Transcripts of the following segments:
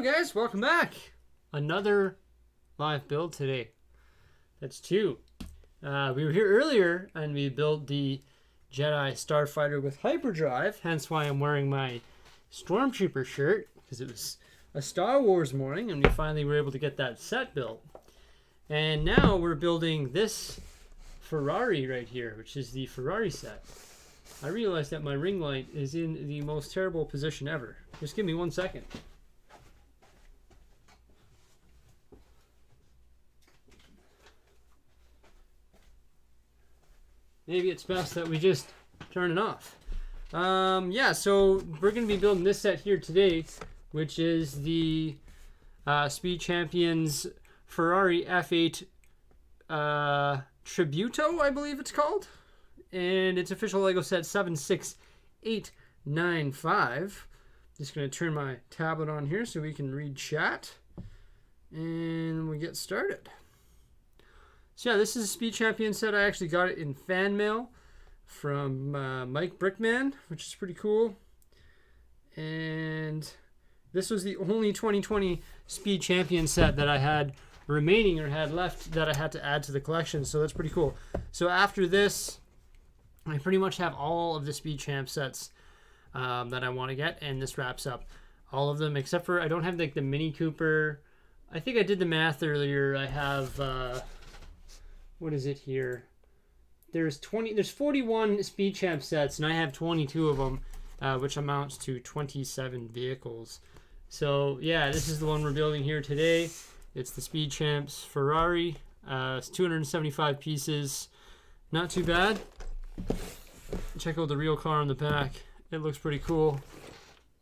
guys, welcome back. Another live build today. That's two. We were here earlier and we built the Jedi Starfighter with hyperdrive, hence why I'm wearing my Stormtrooper shirt, because it was a Star Wars morning and we finally were able to get that set built. And now we're building this Ferrari right here, which is the Ferrari set. I realized that my ring light is in the most terrible position ever. Just give me 1 second. Maybe it's best that we just turn it off. Yeah, so we're going to be building this set here today, which is the Speed Champions Ferrari F8 Tributo, I believe it's called. And it's official Lego set 76895. Just going to turn my tablet on here so we can read chat. And we get started. So yeah, this is a Speed Champion set. I actually got it in fan mail from Mike Brickman, which is pretty cool. And this was the only 2020 Speed Champion set that I had remaining or had left that I had to add to the collection. So that's pretty cool. So after this, I pretty much have all of the Speed Champ sets that I want to get. And this wraps up all of them, except for I don't have like the Mini Cooper. I think I did the math earlier. I have... what is it here? There's 41 Speed Champ sets, and I have 22 of them, which amounts to 27 vehicles. So yeah, this is the one we're building here today. It's the Speed Champs Ferrari. It's 275 pieces. Not too bad. Check out the real car on the back. It looks pretty cool.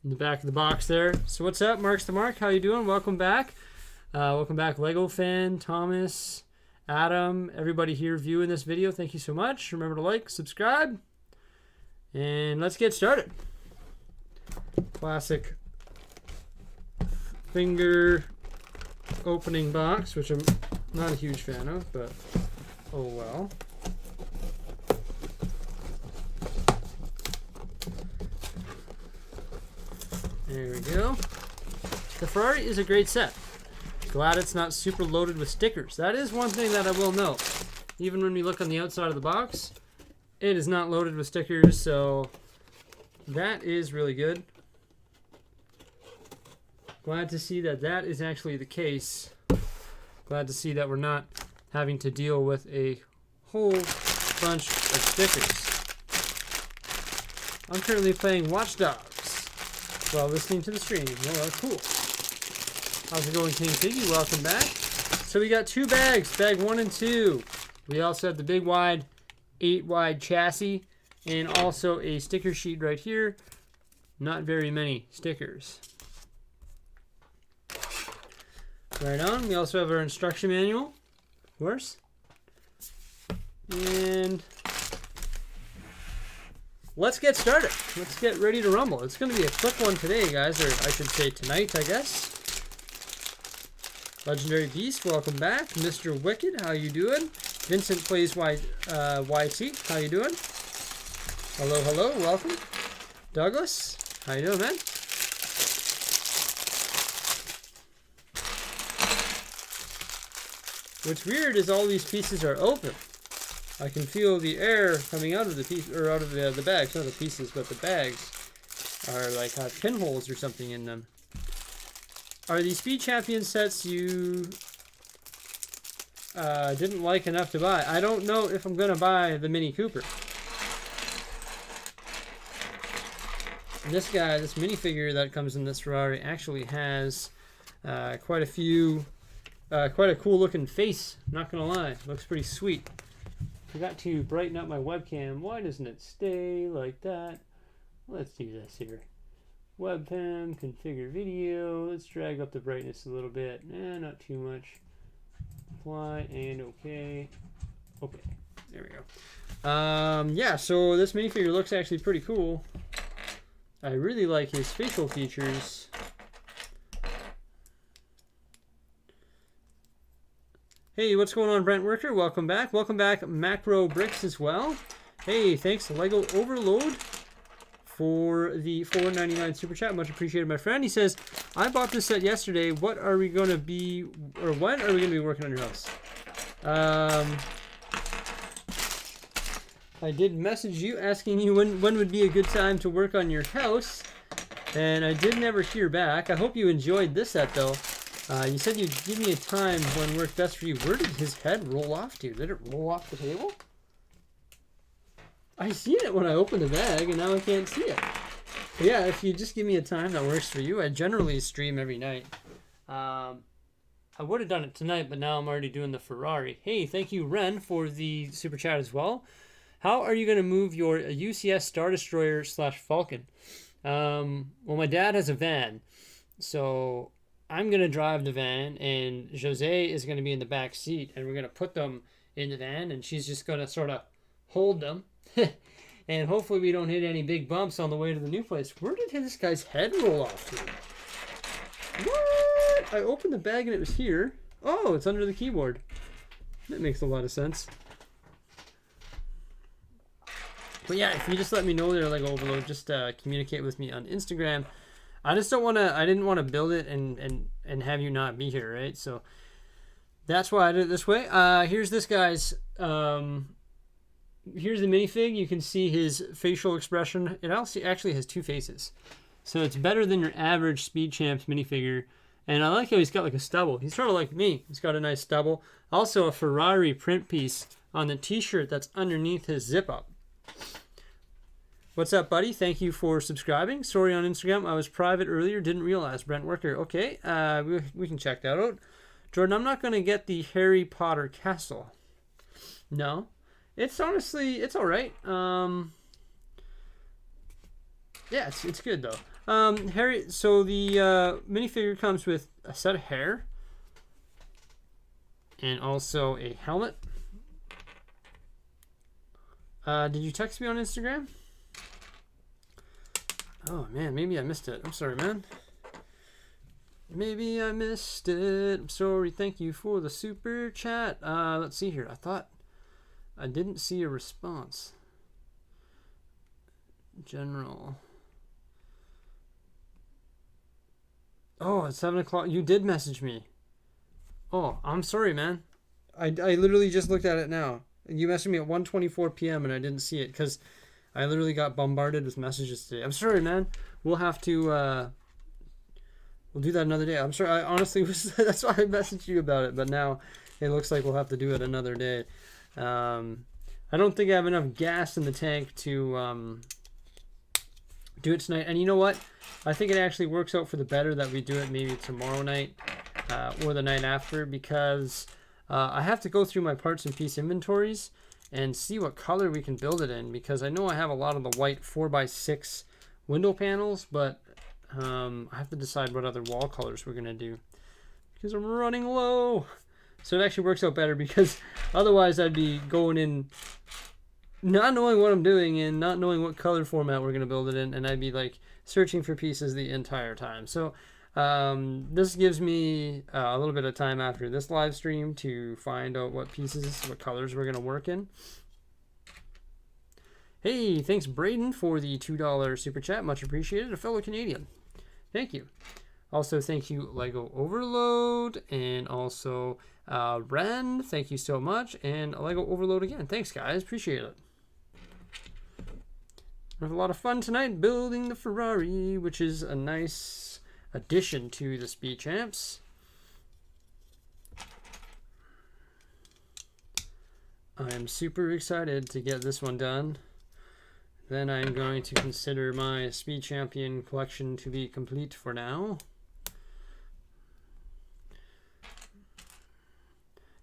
In the back of the box there. So what's up, Mark's the Mark? How you doing? Welcome back. Welcome back, Lego fan, Thomas, Adam, everybody here viewing this video, thank you so much. Remember to like, subscribe, and let's get started. Classic finger opening box, which I'm not a huge fan of, but oh well. There we go. The Ferrari is a great set. Glad it's not super loaded with stickers. That is one thing that I will note. Even when we look on the outside of the box, it is not loaded with stickers, so that is really good. Glad to see that that is actually the case. Glad to see that we're not having to deal with a whole bunch of stickers. I'm currently playing Watch Dogs while listening to the stream. Well, that's cool. How's it going, King Piggy? Welcome back. So we got two bags, bag 1 and 2. We also have the big wide, 8 wide chassis, and also a sticker sheet right here. Not very many stickers. Right on. We also have our instruction manual, of course. And let's get started. Let's get ready to rumble. It's going to be a quick one today, guys, or I should say tonight, I guess. Legendary Beast, welcome back. Mr. Wicked, how you doing? Vincent Plays YT, how you doing? Hello, hello, welcome. Douglas, how you doing, man? What's weird is all these pieces are open. I can feel the air coming out of the piece, or out of the bags, not the pieces, but the bags are like have pinholes or something in them. Are these Speed Champion sets you didn't like enough to buy? I don't know if I'm going to buy the Mini Cooper. This guy, this minifigure that comes in this Ferrari actually has quite a few, quite a cool looking face, not going to lie. Looks pretty sweet. Forgot to brighten up my webcam. Why doesn't it stay like that? Let's do this here. Webcam, configure video. Let's drag up the brightness a little bit. Not too much. Apply and okay. Okay, there we go. Yeah, so this minifigure looks actually pretty cool. I really like his facial features. Hey, what's going on, Brent Worker? Welcome back. Welcome back, Macro Bricks as well. Hey, thanks, Lego Overload, for the $4.99 super chat. Much appreciated, my friend. He says, I bought this set yesterday. What are we going to be, or when are we going to be working on your house? I did message you asking you when would be a good time to work on your house, and I did never hear back. I hope you enjoyed this set, though. You said you'd give me a time when worked best for you. Where did his head roll off to? Did it roll off the table? I seen it when I opened the bag, and now I can't see it. But yeah, if you just give me a time that works for you. I generally stream every night. I would have done it tonight, but now I'm already doing the Ferrari. Hey, thank you, Ren, for the super chat as well. How are you going to move your UCS Star Destroyer / Falcon? Well, my dad has a van, so I'm going to drive the van, and Jose is going to be in the back seat, and we're going to put them in the van, and she's just going to sort of hold them, and hopefully we don't hit any big bumps on the way to the new place. Where did this guy's head roll off to? What? I opened the bag, and it was here. Oh, it's under the keyboard. That makes a lot of sense. But yeah, if you just let me know there, Lego Overload, just communicate with me on Instagram. I just don't want to, I didn't want to build it and have you not be here, right? So that's why I did it this way. Here's this guy's, here's the minifig. You can see his facial expression. It actually has two faces. So it's better than your average Speed Champs minifigure. And I like how he's got like a stubble. He's sort of like me. He's got a nice stubble. Also a Ferrari print piece on the t-shirt that's underneath his zip up. What's up, buddy? Thank you for subscribing. Sorry on Instagram, I was private earlier. Didn't realize. Brent Worker. Okay, we can check that out. Jordan, I'm not going to get the Harry Potter castle. No. It's honestly, it's all right. Yeah, it's good, though. Harry, so the minifigure comes with a set of hair and also a helmet. Did you text me on Instagram? Oh, man, maybe I missed it. I'm sorry, man. Maybe I missed it. I'm sorry. Thank you for the super chat. Let's see here. I thought I didn't see a response. General. Oh, it's 7 o'clock. You did message me. Oh, I'm sorry, man. I literally just looked at it now. You messaged me at 1:24 p.m. and I didn't see it because I literally got bombarded with messages today. I'm sorry, man. We'll have to, we'll do that another day. I'm sorry. I honestly was, that's why I messaged you about it. But now it looks like we'll have to do it another day. I don't think I have enough gas in the tank to do it tonight. And you know what? I think it actually works out for the better that we do it maybe tomorrow night or the night after, because I have to go through my parts and piece inventories and see what color we can build it in, because I know I have a lot of the white 4x6 window panels, but I have to decide what other wall colors we're going to do because I'm running low. So it actually works out better, because otherwise I'd be going in not knowing what I'm doing and not knowing what color format we're going to build it in, and I'd be like searching for pieces the entire time. So this gives me a little bit of time after this live stream to find out what pieces, what colors we're going to work in. Hey, thanks Braden for the $2 super chat. Much appreciated. A fellow Canadian. Thank you. Also, thank you Lego Overload, and also Ren. Thank you so much. And Lego Overload again. Thanks, guys. Appreciate it. We have a lot of fun tonight building the Ferrari, which is a nice addition to the Speed Champs. I am super excited to get this one done. Then I'm going to consider my Speed Champion collection to be complete for now.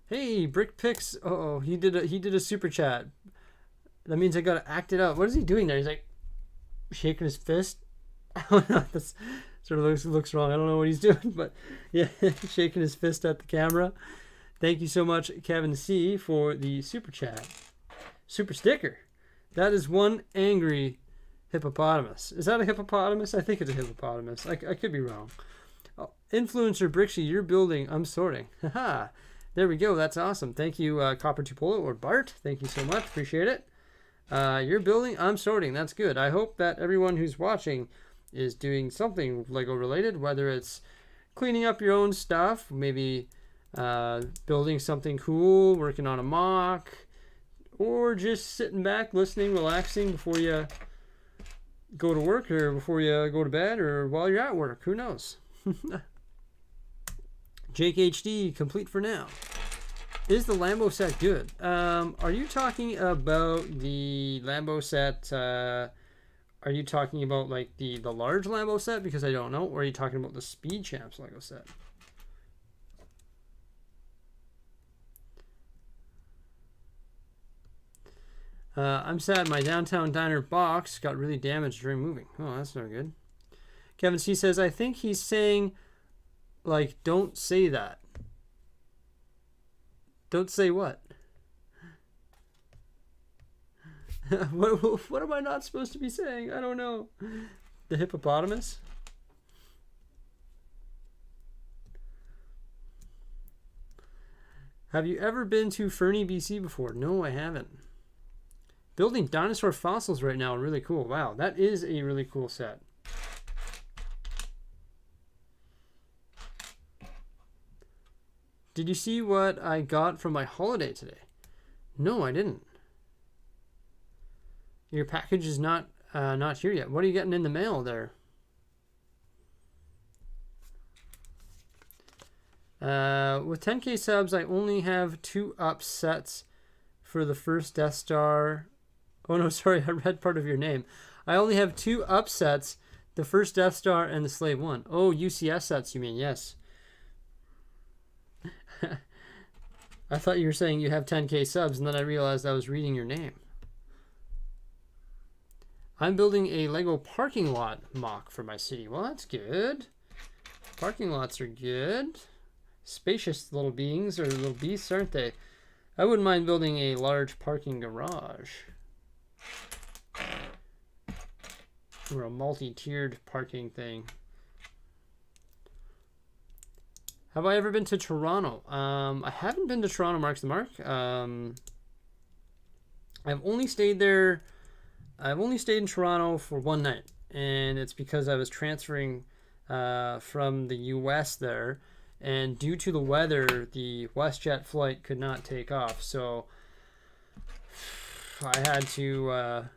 Hey, Brick Picks. Uh-oh, he did a super chat. That means I gotta act it out. What is he doing there? He's like shaking his fist. I don't know. That's sort of looks wrong. I don't know what he's doing, but yeah, shaking his fist at the camera. Thank you so much, Kevin C, for the super chat. Super sticker. That is one angry hippopotamus. Is that a hippopotamus? I think it's a hippopotamus. I could be wrong. Oh, influencer Bricksie, you're building. I'm sorting. Haha. There we go. That's awesome. Thank you, Copper Tupolo or Bart. Thank you so much. Appreciate it. You're building, I'm sorting. That's good. I hope that everyone who's watching is doing something Lego related, whether it's cleaning up your own stuff, maybe building something cool, working on a mock, or just sitting back, listening, relaxing before you go to work or before you go to bed or while you're at work. Who knows? Jake HD, complete for now. Is the Lambo set good? Are you talking about the Lambo set? Are you talking about like the large Lambo set? Because I don't know. Or are you talking about the Speed Champs Lego set? I'm sad my downtown diner box got really damaged during moving. Oh, that's not good. Kevin C says, I think he's saying, like, don't say that. Don't say what? What am I not supposed to be saying? I don't know. The hippopotamus? Have you ever been to Fernie, BC before? No, I haven't. Building dinosaur fossils right now, really cool. Wow, that is a really cool set. Did you see what I got from my holiday today? No, I didn't. Your package is not here yet. What are you getting in the mail there? With 10K subs, I only have 2 upsets for the first Death Star. Oh no, sorry, I read part of your name. I only have 2 upsets, the first Death Star and the Slave 1. Oh, UCS sets, you mean? Yes. I thought you were saying you have 10K subs, and then I realized I was reading your name. I'm building a Lego parking lot mock for my city. Well, that's good. Parking lots are good. Spacious little beings, or little beasts, aren't they? I wouldn't mind building a large parking garage. Or a multi-tiered parking thing. Have I ever been to Toronto? I haven't been to Toronto, Marks the Mark. I've only stayed there. I've only stayed in Toronto for 1 night, and it's because I was transferring from the U.S. there, and due to the weather, the WestJet flight could not take off, so I had to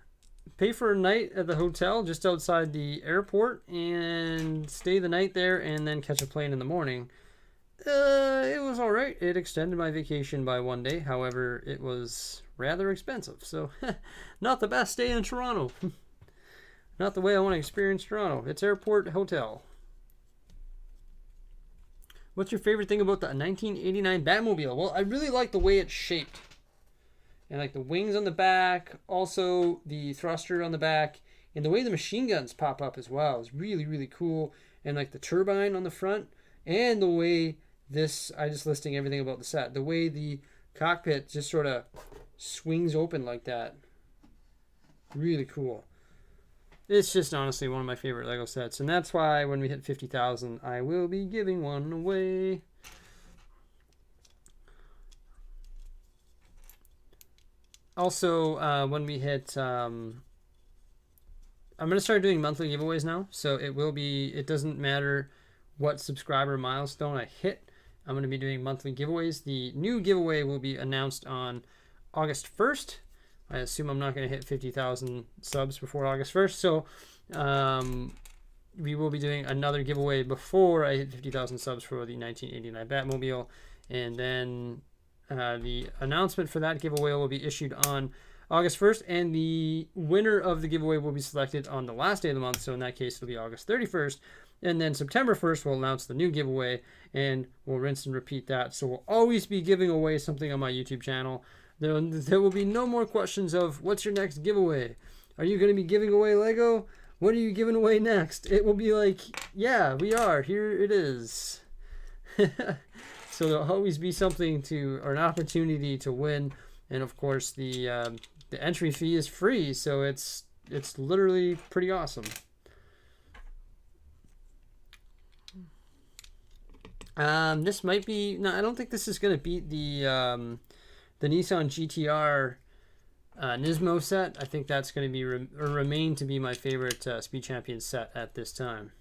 pay for a night at the hotel just outside the airport and stay the night there, and then catch a plane in the morning. It was all right. It extended my vacation by 1 day. However, it was rather expensive. So, not the best stay in Toronto. Not the way I want to experience Toronto. It's airport, hotel. What's your favorite thing about the 1989 Batmobile? Well, I really like the way it's shaped. And like the wings on the back, also the thruster on the back, and the way the machine guns pop up as well is really, really cool. And like the turbine on the front, and the way this, I just listing everything about the set, the way the cockpit just sort of swings open like that. Really cool. It's just honestly one of my favorite Lego sets, and that's why when we hit 50,000, I will be giving one away. Also, when we hit, I'm going to start doing monthly giveaways now, so it doesn't matter what subscriber milestone I hit. I'm going to be doing monthly giveaways. The new giveaway will be announced on August 1st. I assume I'm not going to hit 50,000 subs before August 1st, so we will be doing another giveaway before I hit 50,000 subs for the 1989 Batmobile, and then the announcement for that giveaway will be issued on August 1st, and the winner of the giveaway will be selected on the last day of the month, so in that case it'll be August 31st, and then September 1st we'll announce the new giveaway, and we'll rinse and repeat that. So we'll always be giving away something on my YouTube channel. There will be no more questions of what's your next giveaway? Are you going to be giving away Lego? What are you giving away next? It will be like, yeah, we are. Here it is. So there'll always be something or an opportunity to win, and of course the entry fee is free, so it's literally pretty awesome. This might be, no, I don't think this is going to beat the Nissan GTR Nismo set. I think that's going to be or remain to be my favorite Speed Champion set at this time.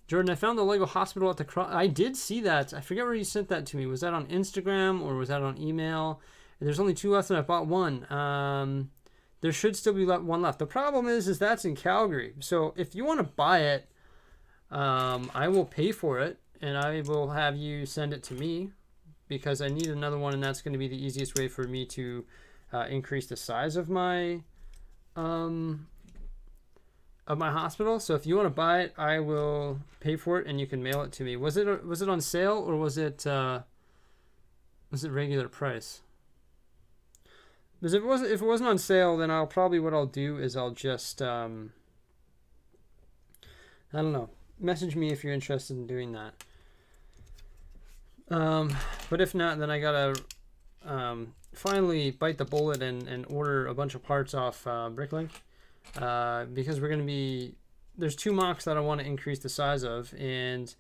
Jordan, I found the Lego hospital at the cross. I did see that. I forget where you sent that to me. Was that on Instagram or was that on email? There's only 2 left and I bought 1. There should still be 1 left. The problem is that's in Calgary. So if you want to buy it, I will pay for it and I will have you send it to me because I need another one, and that's going to be the easiest way for me to increase the size of my hospital. So if you want to buy it, I will pay for it and you can mail it to me. Was it on sale or was it regular price? Because if it wasn't on sale, then what I'll do is I'll just I don't know. Message me if you're interested in doing that. But if not, then I gotta finally bite the bullet and order a bunch of parts off Bricklink. Because there's 2 mocks that I want to increase the size of, and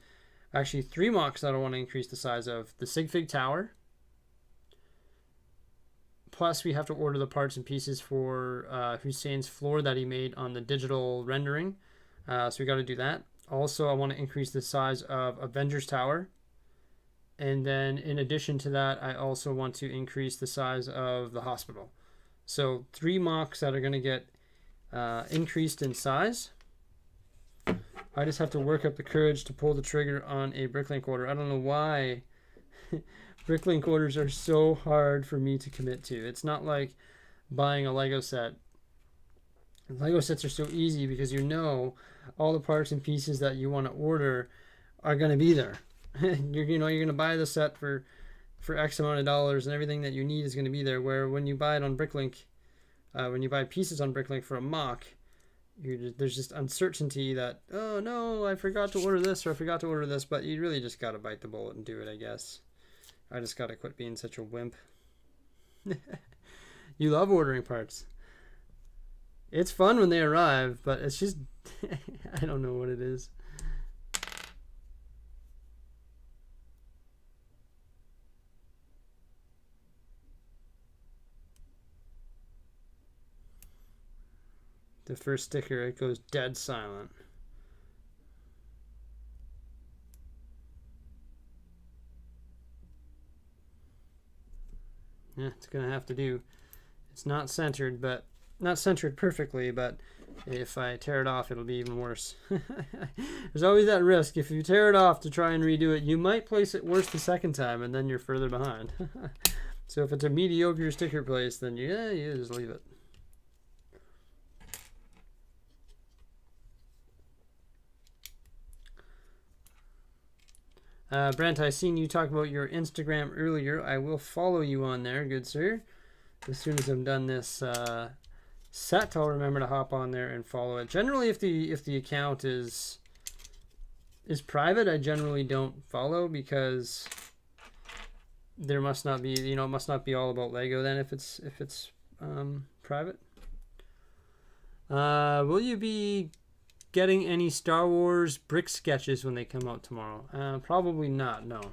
actually 3 mocks that I want to increase the size of. The Sig Fig Tower. Plus we have to order the parts and pieces for Hussein's floor that he made on the digital rendering. So we got to do that. Also, I want to increase the size of Avengers Tower. And then in addition to that, I also want to increase the size of the hospital. So 3 mocks that are going to get increased in size. I just have to work up the courage to pull the trigger on a Bricklink order. I don't know why Bricklink orders are so hard for me to commit to. It's not like buying a Lego set. Lego sets are so easy because you know all the parts and pieces that you want to order are going to be there. you're going to buy the set for X amount of dollars and everything that you need is going to be there. Where when you buy it on Bricklink, when you buy pieces on Bricklink for a mock, there's just uncertainty that, oh no, I forgot to order this or I forgot to order this, but you really just got to bite the bullet and do it, I guess. I just got to quit being such a wimp. You love ordering parts. It's fun when they arrive, but it's just, I don't know what it is. The first sticker, it goes dead silent. Yeah, it's gonna have to do. It's not centered, but not centered perfectly, but if I tear it off, it'll be even worse. There's always that risk. If you tear it off to try and redo it, you might place it worse the second time, and then you're further behind. So if it's a mediocre sticker place, then you just leave it. Brent, I seen you talk about your Instagram earlier. I will follow you on there, good sir. As soon as I'm done this set, I'll remember to hop on there and follow it. Generally, if the account is private, I generally don't follow because there must not be, it must not be all about Lego then if it's private. Will you be getting any Star Wars brick sketches when they come out tomorrow? Probably not, no.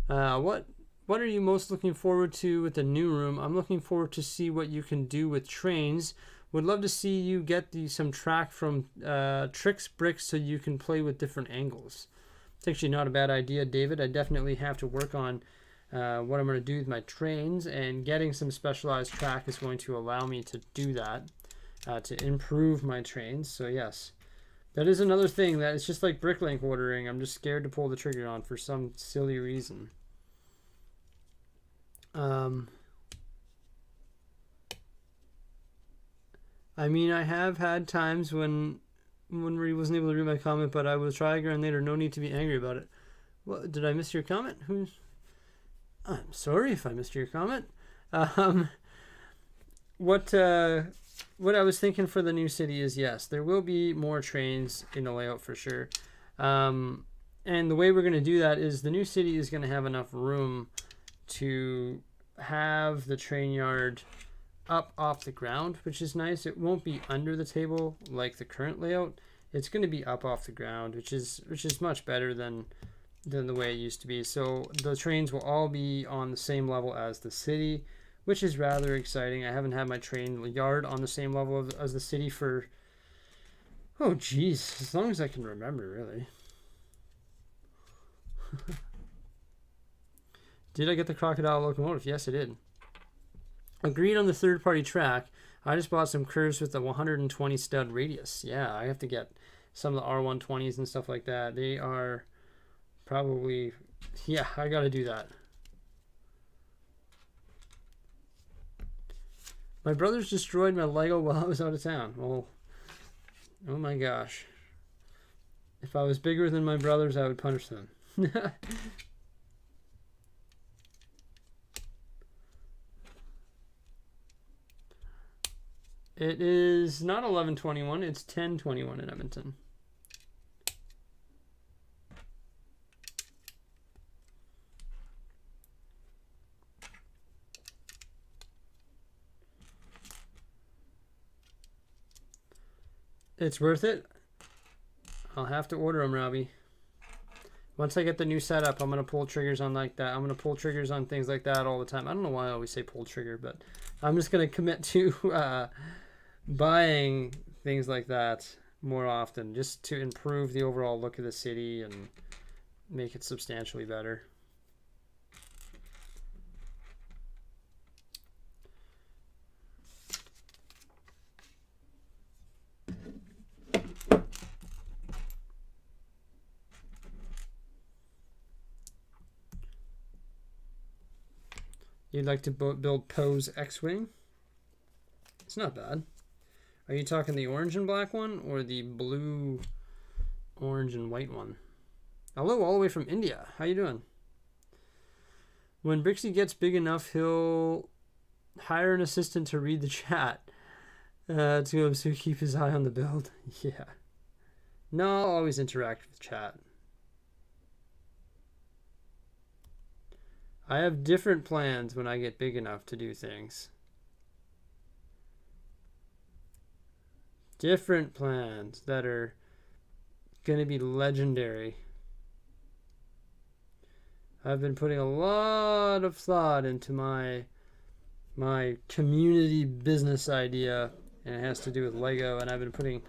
What are you most looking forward to with the new room? I'm looking forward to see what you can do with trains. Would love to see you get some track from Tricks Bricks so you can play with different angles. It's actually not a bad idea, David. I definitely have to work on what I'm going to do with my trains, and getting some specialized track is going to allow me to do that. To improve my trains. So yes, that is another thing that it's just like Bricklink ordering. I'm just scared to pull the trigger on for some silly reason. I mean, I have had times when Marie wasn't able to read my comment, but I will try again later. No need to be angry about it. What, did I miss your comment? I'm sorry if I missed your comment. What I was thinking for the new city is, yes, there will be more trains in the layout for sure. And the way we're going to do that is the new city is going to have enough room to have the train yard up off the ground, which is nice. It won't be under the table like the current layout. it's going to be up off the ground, which is much better than the way it used to be. So the trains will all be on the same level as the city, which is rather exciting. I haven't had my train yard on the same level as the city for, oh geez, as long as I can remember, really. Did I get the crocodile locomotive? Yes, I did. Agreed on the third-party track. I just bought some curves with a 120 stud radius. Yeah, I have to get some of the R120s and stuff like that. They are probably, yeah, I got to do that. My brothers destroyed my Lego while I was out of town. Well, oh my gosh. If I was bigger than my brothers, I would punish them. It is not 11:21, it's 10:21 in Edmonton. It's worth it. I'll have to order them, Robbie. Once I get the new setup, I'm going to pull triggers on like that. I'm going to pull triggers on things like that all the time. I don't know why I always say pull trigger, but I'm just going to commit to buying things like that more often, just to improve the overall look of the city and make it substantially better. You'd like to build Poe's X-Wing? It's not bad. Are you talking the orange and black one or the blue, orange and white one? Hello, all the way from India. How you doing? When Bricksie gets big enough, he'll hire an assistant to read the chat to him so keep his eye on the build. Yeah. No, I'll always interact with chat. I have different plans when I get big enough to do things. Different plans that are going to be legendary. I've been putting a lot of thought into my community business idea, and it has to do with Lego, and I've been putting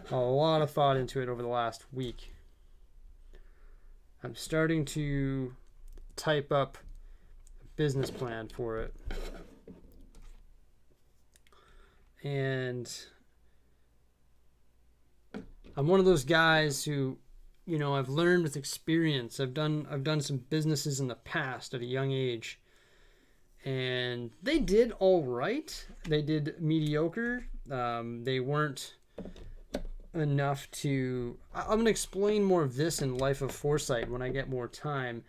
a lot of thought into it over the last week. I'm starting to type up business plan for it, and I'm one of those guys who, you know, I've learned with experience. I've done some businesses in the past at a young age, and they did all right. They did mediocre. They weren't enough to. I'm gonna explain more of this in Life of Foresight when I get more time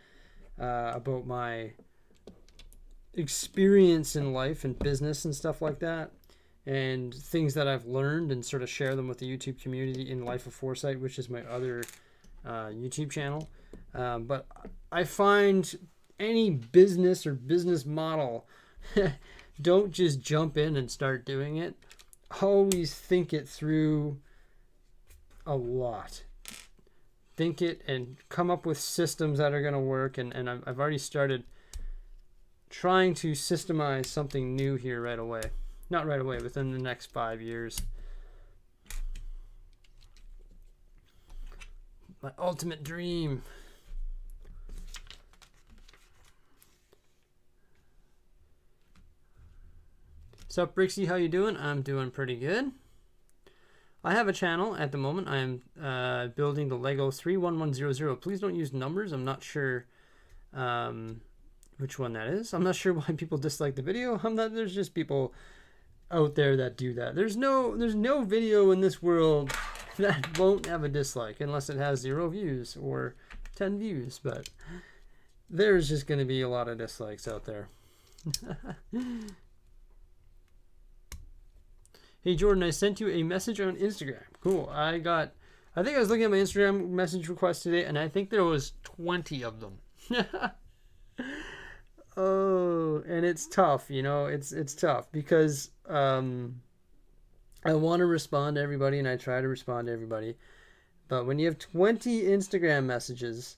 about my experience in life and business and stuff like that, and things that I've learned, and sort of share them with the YouTube community in Life of Foresight, which is my other YouTube channel. But I find any business or business model, don't just jump in and start doing it. Always think it through a lot. Think it and come up with systems that are going to work. And I've already started trying to systemize something new here right away. Not right away, within the next 5 years. My ultimate dream. What's up, Bricksie? How you doing? I'm doing pretty good. I have a channel at the moment. I'm building the Lego 31100. Please don't use numbers. I'm not sure which one that is. I'm not sure why people dislike the video. There's just people out there that do that. There's no video in this world that won't have a dislike unless it has 0 views or 10 views, but there's just going to be a lot of dislikes out there. Hey Jordan, I sent you a message on Instagram. Cool. I think I was looking at my Instagram message request today, and I think there was 20 of them. Oh, and it's tough, you know, it's tough because I want to respond to everybody, and I try to respond to everybody, But when you have 20 Instagram messages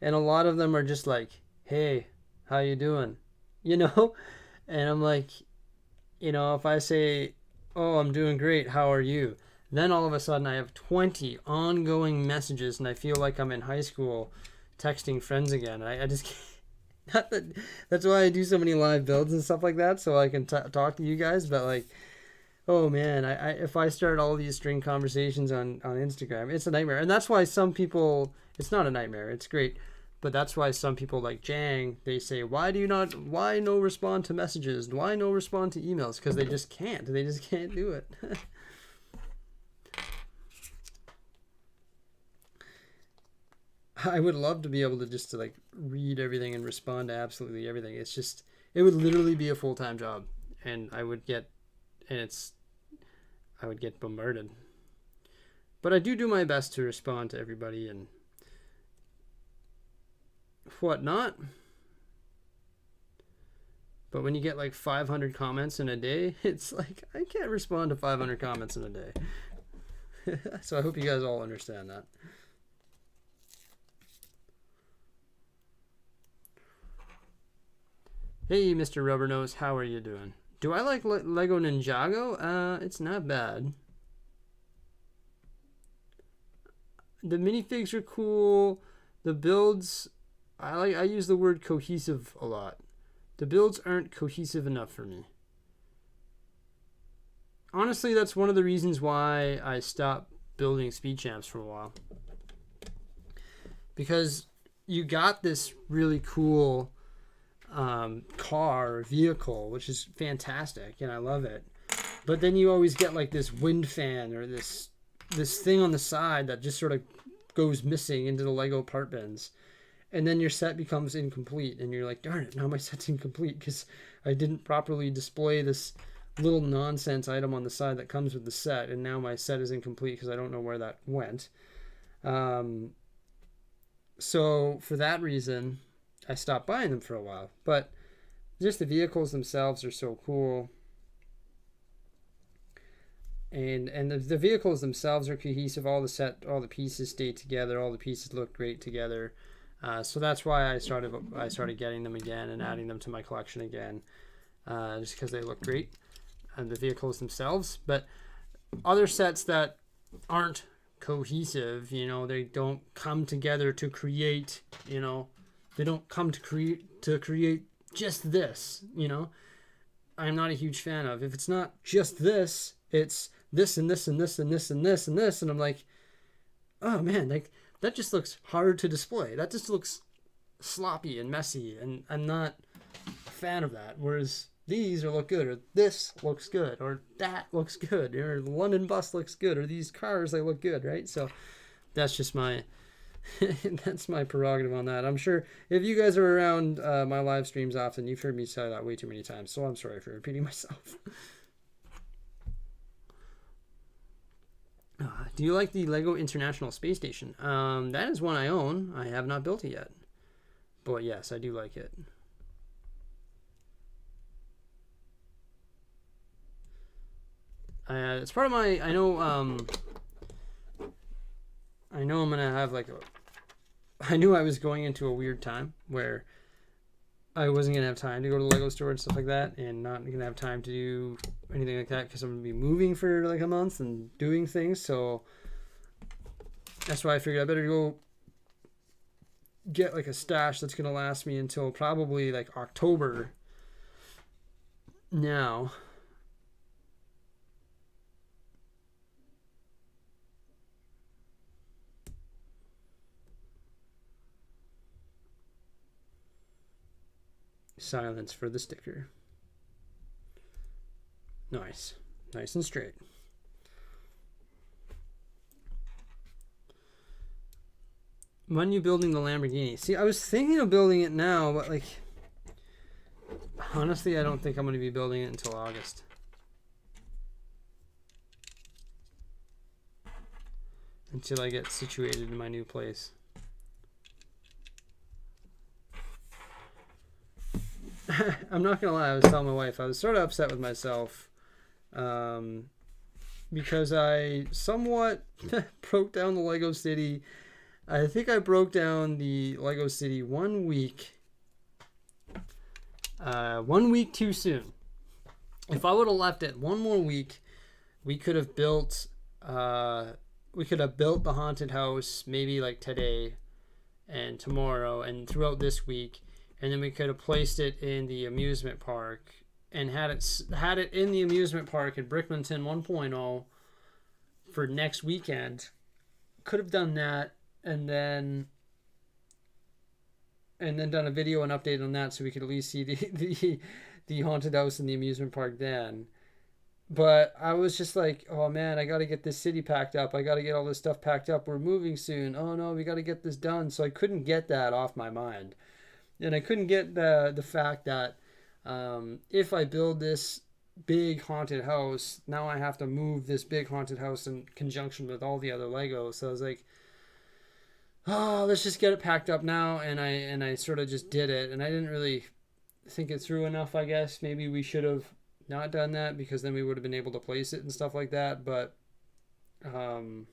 and a lot of them are just like, hey, how you doing? You know? And I'm like, if I say, oh, I'm doing great, how are you? Then all of a sudden I have 20 ongoing messages and I feel like I'm in high school texting friends again. I just can't. Not that, that's why I do so many live builds and stuff like that, so I can talk to you guys. But like, oh man, if I start all these string conversations on Instagram, it's a nightmare. And that's why some people, it's not a nightmare, it's great. But that's why some people like Jang, they say, why no respond to messages? Why no respond to emails? Because they just can't do it. I would love to be able to just to like read everything and respond to absolutely everything. It's just, it would literally be a full-time job, and I would get bombarded. But I do my best to respond to everybody and whatnot. But when you get like 500 comments in a day, it's like, I can't respond to 500 comments in a day. So I hope you guys all understand that. Hey, Mr. Rubbernose, how are you doing? Do I like Lego Ninjago? It's not bad. The minifigs are cool. The builds, I use the word cohesive a lot. The builds aren't cohesive enough for me. Honestly, that's one of the reasons why I stopped building Speed Champs for a while. Because you got this really cool car or vehicle, which is fantastic, and I love it. But then you always get like this wind fan or this thing on the side that just sort of goes missing into the Lego part bins. And then your set becomes incomplete, and you're like, darn it, now my set's incomplete because I didn't properly display this little nonsense item on the side that comes with the set, and now my set is incomplete because I don't know where that went. So for that reason, I stopped buying them for a while. But just the vehicles themselves are so cool. And the vehicles themselves are cohesive. All the pieces stay together. All the pieces look great together. So that's why I started getting them again and adding them to my collection again, just because they look great, and the vehicles themselves. But other sets that aren't cohesive, they don't come together to create, they don't come to create just this, I'm not a huge fan of. If it's not just this, it's this and this and this and this and this and this, and I'm like, oh man, like that just looks hard to display. That just looks sloppy and messy, and I'm not a fan of that. Whereas these look good, or this looks good, or that looks good, or the London bus looks good, or these cars, they look good, right? So that's just my that's my prerogative on that. I'm sure if you guys are around my live streams often, you've heard me say that way too many times, so I'm sorry for repeating myself. Do you like the Lego International Space Station? That is one I own. I have not built it yet. But yes, I do like it. It's part of my... I know I'm going to have like a... I knew I was going into a weird time where I wasn't going to have time to go to the Lego store and stuff like that, and not going to have time to do anything like that because I'm going to be moving for like a month and doing things. So that's why I figured I better go get like a stash that's going to last me until probably like October now. Silence for the sticker. Nice and straight. When are you building the Lamborghini? See, I was thinking of building it now, but like honestly, I don't think I'm going to be building it until August. Until I get situated in my new place. I'm not gonna lie, I was telling my wife I was sort of upset with myself because I somewhat broke down the Lego City. I think I broke down the Lego City 1 week. 1 week too soon. If I would have left it one more week, we could have built the haunted house maybe like today and tomorrow and throughout this week, and then we could have placed it in the amusement park and had it in the amusement park at Brickmanton 1.0 for next weekend. Could have done that and then done a video and update on that so we could at least see the haunted house in the amusement park then. But I was just like, oh man, I got to get this city packed up. I got to get all this stuff packed up. We're moving soon. Oh no, we got to get this done. So I couldn't get that off my mind. And I couldn't get the fact that if I build this big haunted house, now I have to move this big haunted house in conjunction with all the other Legos. So I was like, oh, let's just get it packed up now. And I sort of just did it. And I didn't really think it through enough, I guess. Maybe we should have not done that, because then we would have been able to place it and stuff like that. But it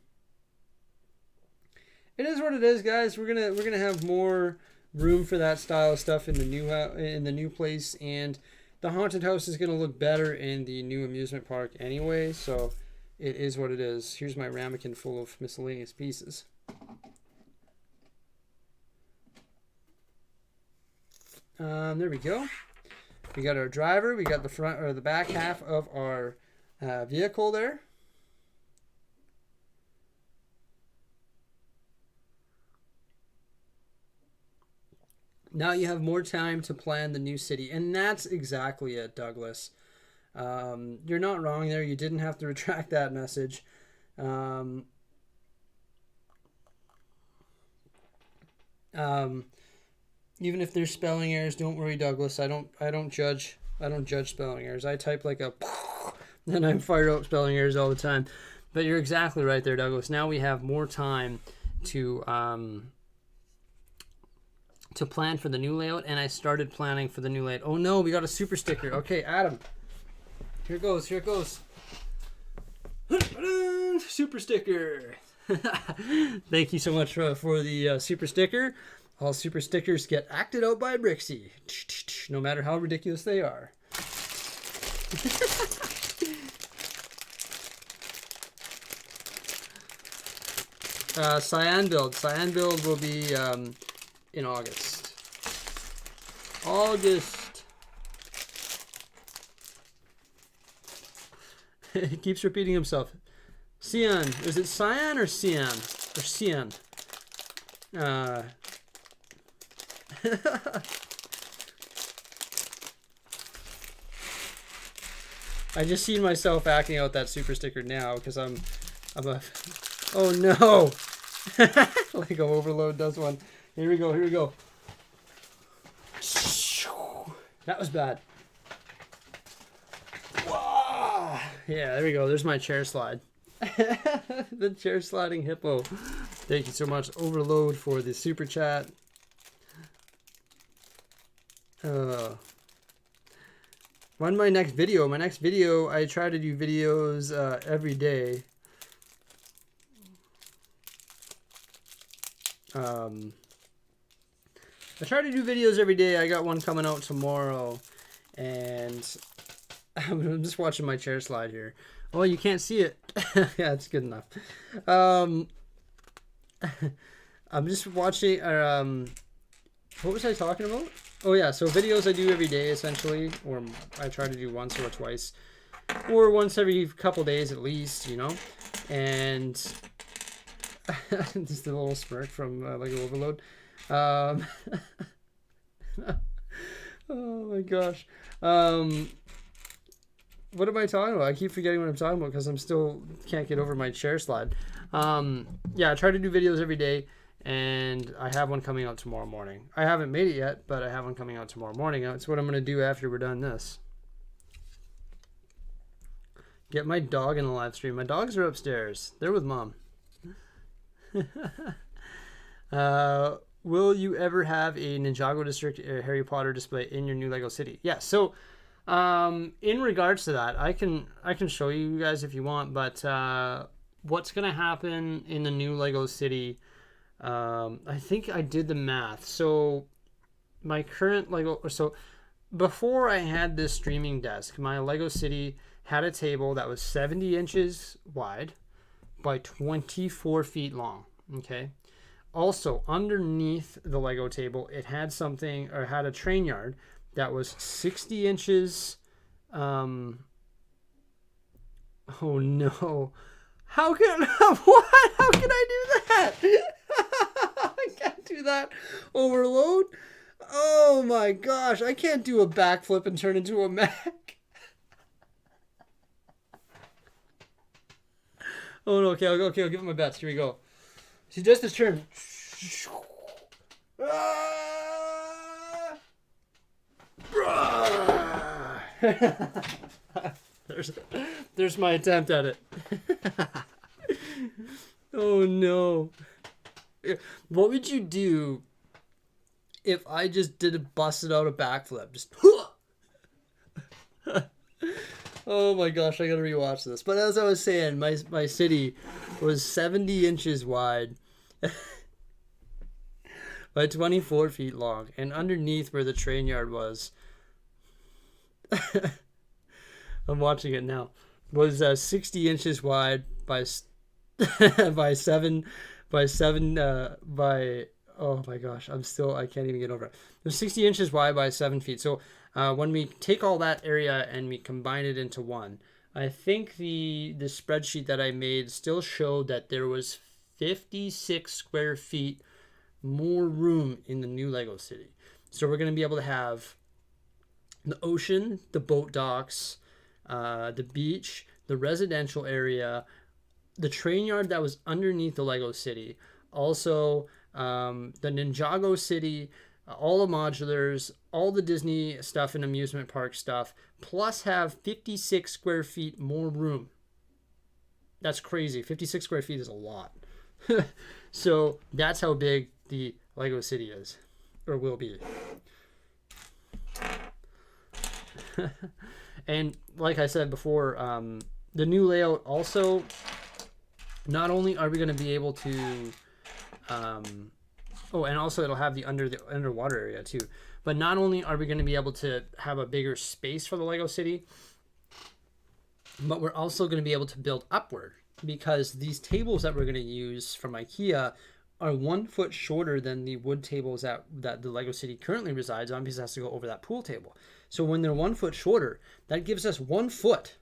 is what it is, guys. We're gonna have more room for that style of stuff in the new place, and the haunted house is gonna look better in the new amusement park anyway. So it is what it is. Here's my ramekin full of miscellaneous pieces. There we go. We got our driver. We got the front or the back half of our vehicle there. Now you have more time to plan the new city. And that's exactly it, Douglas. You're not wrong there. You didn't have to retract that message. Even if there's spelling errors, don't worry, Douglas. I don't judge spelling errors. I type like a and I'm fired up spelling errors all the time. But you're exactly right there, Douglas. Now we have more time to plan for the new layout, and I started planning for the new layout. Oh no, we got a super sticker. Okay, Adam. Here it goes. Super sticker. Thank you so much for the super sticker. All super stickers get acted out by Bricksie, no matter how ridiculous they are. Cyan build. Cyan build will be in August. He keeps repeating himself. Cyan. Is it Cyan or Cyan? Or Cyan? I just seen myself acting out that super sticker now because I'm a oh no. Lego overload does one. Here we go. That was bad. Wow. Yeah, there we go. There's my chair slide. The chair sliding hippo. Thank you so much, Overload, for the super chat. On my next video, I try to do videos every day. I try to do videos every day. I got one coming out tomorrow, and I'm just watching my chair slide here. Oh, you can't see it. Yeah, it's good enough. I'm just watching. What was I talking about? Oh yeah, so videos I do every day essentially, or I try to do once or twice, or once every couple days at least, you know. And just a little smirk from Lego Overload. Oh my gosh. What am I talking about? I keep forgetting what I'm talking about because I'm still can't get over my chair slide. Yeah, I try to do videos every day, and I have one coming out tomorrow morning. I haven't made it yet, but I have one coming out tomorrow morning. That's what I'm going to do after we're done this. Get my dog in the live stream. My dogs are upstairs. They're with Mom. Will you ever have a Ninjago District Harry Potter display in your new Lego City? Yeah, so In regards to that, I can show you guys if you want, but what's gonna happen in the new Lego City? I think I did the math. So my current Lego, so before I had this streaming desk, my Lego City had a table that was 70 inches wide by 24 feet long. Okay. Also, underneath the Lego table, it had something, or had a train yard that was 60 inches. Oh no. How can, what? How can I do that? I can't do that. Overload? Oh my gosh. I can't do a backflip and turn into a Mac. Oh no, okay, I'll give it my best. Here we go. She does this turn. There's my attempt at it. Oh no. What would you do if I just busted out a backflip? Just oh my gosh, I gotta rewatch this. But as I was saying, my city was 70 inches wide by 24 feet long, and underneath where the train yard was, I'm watching it now, was 60 inches wide by by seven by oh my gosh, I can't even get over it. It was 60 inches wide by 7 feet. So when we take all that area and we combine it into one, I think the spreadsheet that I made still showed that there was 56 square feet more room in the new Lego City. So we're going to be able to have the ocean, the boat docks, the beach, the residential area, the train yard that was underneath the Lego City, also the Ninjago City, all the modulars, all the Disney stuff and amusement park stuff, plus have 56 square feet more room. That's crazy. 56 square feet is a lot. So that's how big the Lego City is, or will be. And like I said before, the new layout also, not only are we going to be able to oh, and also it'll have the underwater area too. But not only are we going to be able to have a bigger space for the Lego City, but we're also going to be able to build upward, because these tables that we're going to use from IKEA are 1 foot shorter than the wood tables that the Lego City currently resides on, because it has to go over that pool table. So when they're 1 foot shorter, that gives us 1 foot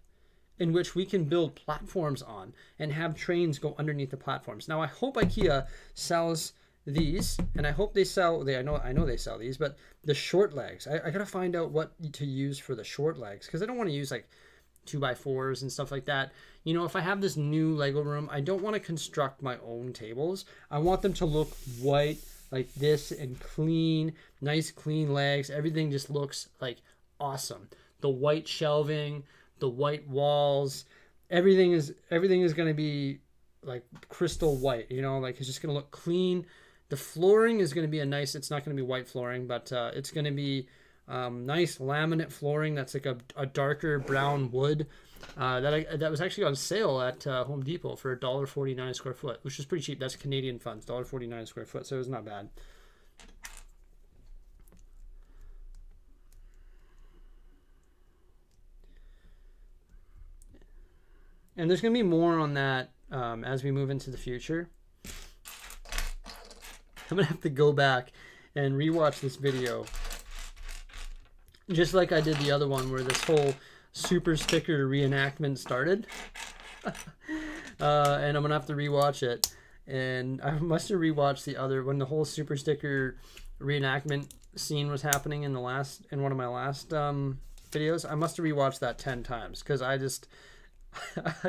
in which we can build platforms on and have trains go underneath the platforms. Now I hope IKEA sells these, and I hope they sell, I know they sell these, but the short legs, I gotta find out what to use for the short legs, because I don't want to use like 2x4s and stuff like that. You know, if I have this new Lego room, I don't want to construct my own tables. I want them to look white like this and clean, nice clean legs. Everything just looks like awesome. The white shelving, the white walls, everything is going to be like crystal white, you know, like it's just going to look clean. The flooring is going to be it's not going to be white flooring, but it's going to be nice laminate flooring that's like a darker brown wood that was actually on sale at Home Depot for $1.49 a square foot, which is pretty cheap. That's Canadian funds, $1.49 a square foot, so it was not bad. And there's going to be more on that as we move into the future. I'm going to have to go back and rewatch this video, just like I did the other one where this whole super sticker reenactment started. And I'm going to have to rewatch it. And I must have rewatched the other, when the whole super sticker reenactment scene was happening in one of my last videos. I must have rewatched that 10 times, because I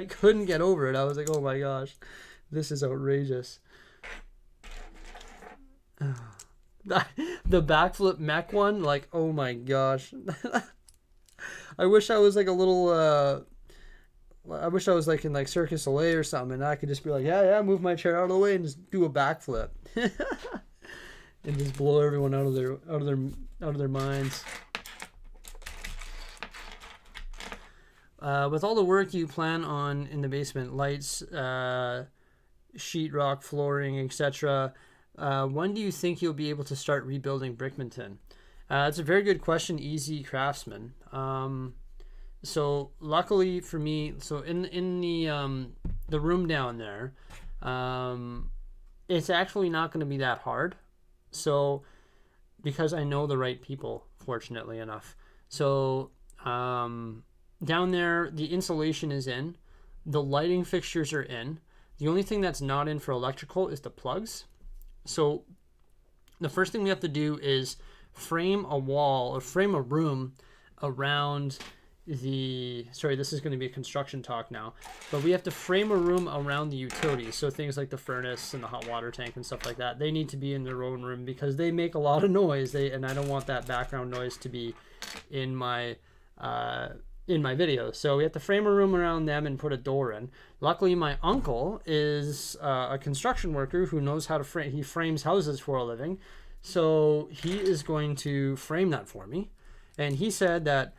couldn't get over it. I was like, oh my gosh, this is outrageous. The backflip mech one, like, oh my gosh. I wish I was like a little I wish I was like in like Circus Soleil or something, and I could just be like, yeah, move my chair out of the way and just do a backflip. And just blow everyone out of their minds. with all the work you plan on in the basement, lights, sheetrock, flooring, etc., when do you think you'll be able to start rebuilding Brickmanton? It's a very good question, Easy Craftsman. So luckily for me, so in the room down there, it's actually not going to be that hard. So because I know the right people, fortunately enough. So down there, the insulation is in, the lighting fixtures are in. The only thing that's not in for electrical is the plugs. So the first thing we have to do is frame a wall or frame a room around the, sorry, this is going to be a construction talk now, but we have to frame a room around the utilities. So things like the furnace and the hot water tank and stuff like that, they need to be in their own room because they make a lot of noise. And I don't want that background noise to be in my video. So we have to frame a room around them and put a door in. Luckily, my uncle is a construction worker who knows how to frame. He frames houses for a living. So he is going to frame that for me. And he said that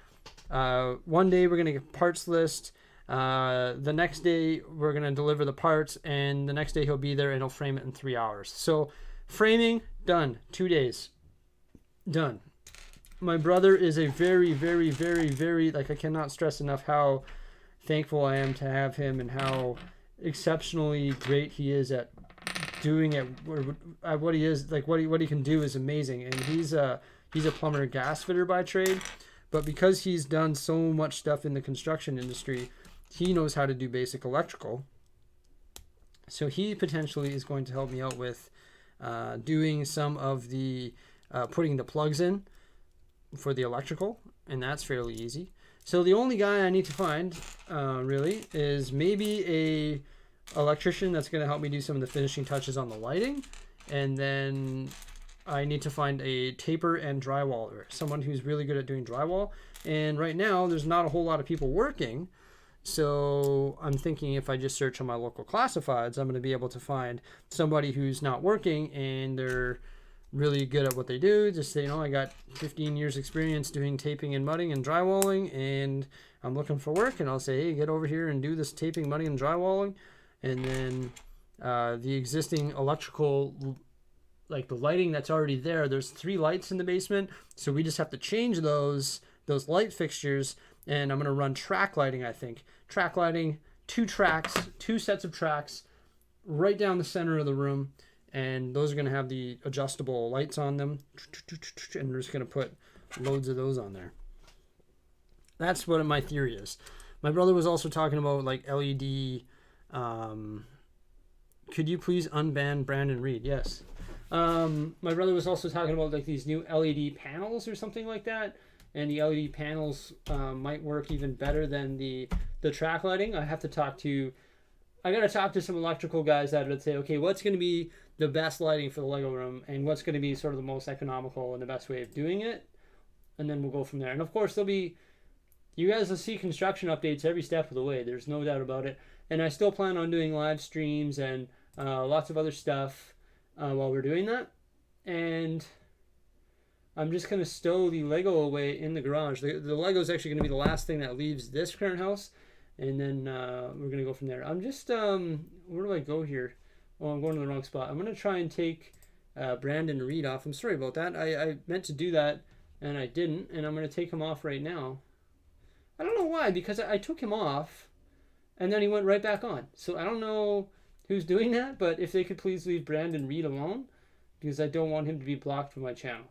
one day we're going to get parts list. The next day we're going to deliver the parts. And the next day he'll be there and he'll frame it in 3 hours. So framing, done. 2 days. Done. My brother is a very, very, very, very, like, I cannot stress enough how thankful I am to have him and how exceptionally great he is at doing it. What he is, like, what he can do is amazing. And he's a plumber gas fitter by trade, but because he's done so much stuff in the construction industry, he knows how to do basic electrical. So he potentially is going to help me out with doing some of the putting the plugs in for the electrical, and that's fairly easy. So the only guy I need to find really is maybe a electrician that's going to help me do some of the finishing touches on the lighting, and then I need to find a taper and drywaller, someone who's really good at doing drywall. And right now there's not a whole lot of people working, so I'm thinking if I just search on my local classifieds, I'm going to be able to find somebody who's not working and they're really good at what they do. Just say, I got 15 years experience doing taping and mudding and drywalling, and I'm looking for work. And I'll say, hey, get over here and do this taping, mudding, and drywalling. And then the existing electrical, like the lighting that's already there, there's 3 lights in the basement, so we just have to change those light fixtures. And I'm going to run track lighting, I think. Track lighting, 2 tracks, 2 sets of tracks right down the center of the room. And those are going to have the adjustable lights on them. And we're just going to put loads of those on there. That's what my theory is. My brother was also talking about like LED. Could you please unban Brandon Reed? Yes. My brother was also talking about like these new LED panels or something like that. And the LED panels might work even better than the track lighting. I got to talk to some electrical guys that would say, okay, what's going to be the best lighting for the Lego room and what's going to be sort of the most economical and the best way of doing it. And then we'll go from there. And of course, you guys will see construction updates every step of the way. There's no doubt about it. And I still plan on doing live streams and lots of other stuff while we're doing that. And I'm just going to stow the Lego away in the garage. The Lego is actually going to be the last thing that leaves this current house. And then we're going to go from there. I'm just, where do I go here? Oh, I'm going to the wrong spot. I'm going to try and take Brandon Reed off. I'm sorry about that. I meant to do that, and I didn't. And I'm going to take him off right now. I don't know why, because I took him off, and then he went right back on. So I don't know who's doing that, but if they could please leave Brandon Reed alone, because I don't want him to be blocked from my channel.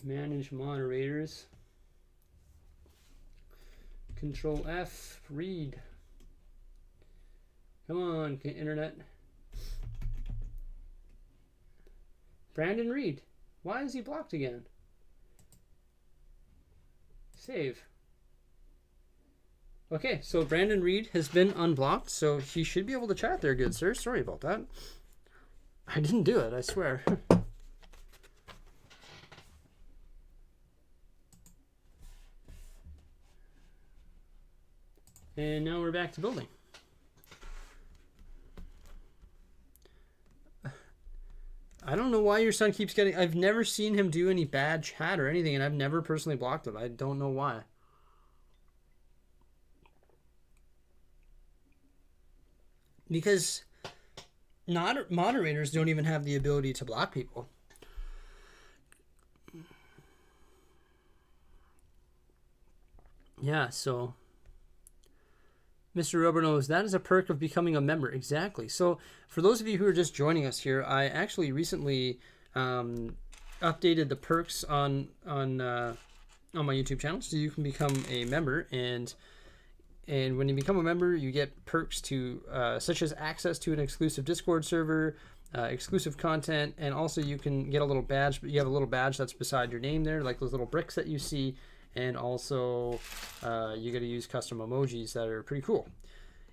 Manage moderators. Control F, Reed. Come on, internet. Brandon Reed. Why is he blocked again? Save. Okay, so Brandon Reed has been unblocked, so he should be able to chat there, good sir. Sorry about that. I didn't do it, I swear. And now we're back to building. I don't know why your son keeps getting... I've never seen him do any bad chat or anything, and I've never personally blocked him. I don't know why. because not moderators don't even have the ability to block people. Yeah, so Mr. Rubber knows that is a perk of becoming a member. Exactly. So for those of you who are just joining us here, I actually recently updated the perks on my YouTube channel, so you can become a member. And when you become a member, you get perks to such as access to an exclusive Discord server, exclusive content, and also you can get a little badge. But you have a little badge that's beside your name there, like those little bricks that you see. And also you get to use custom emojis that are pretty cool.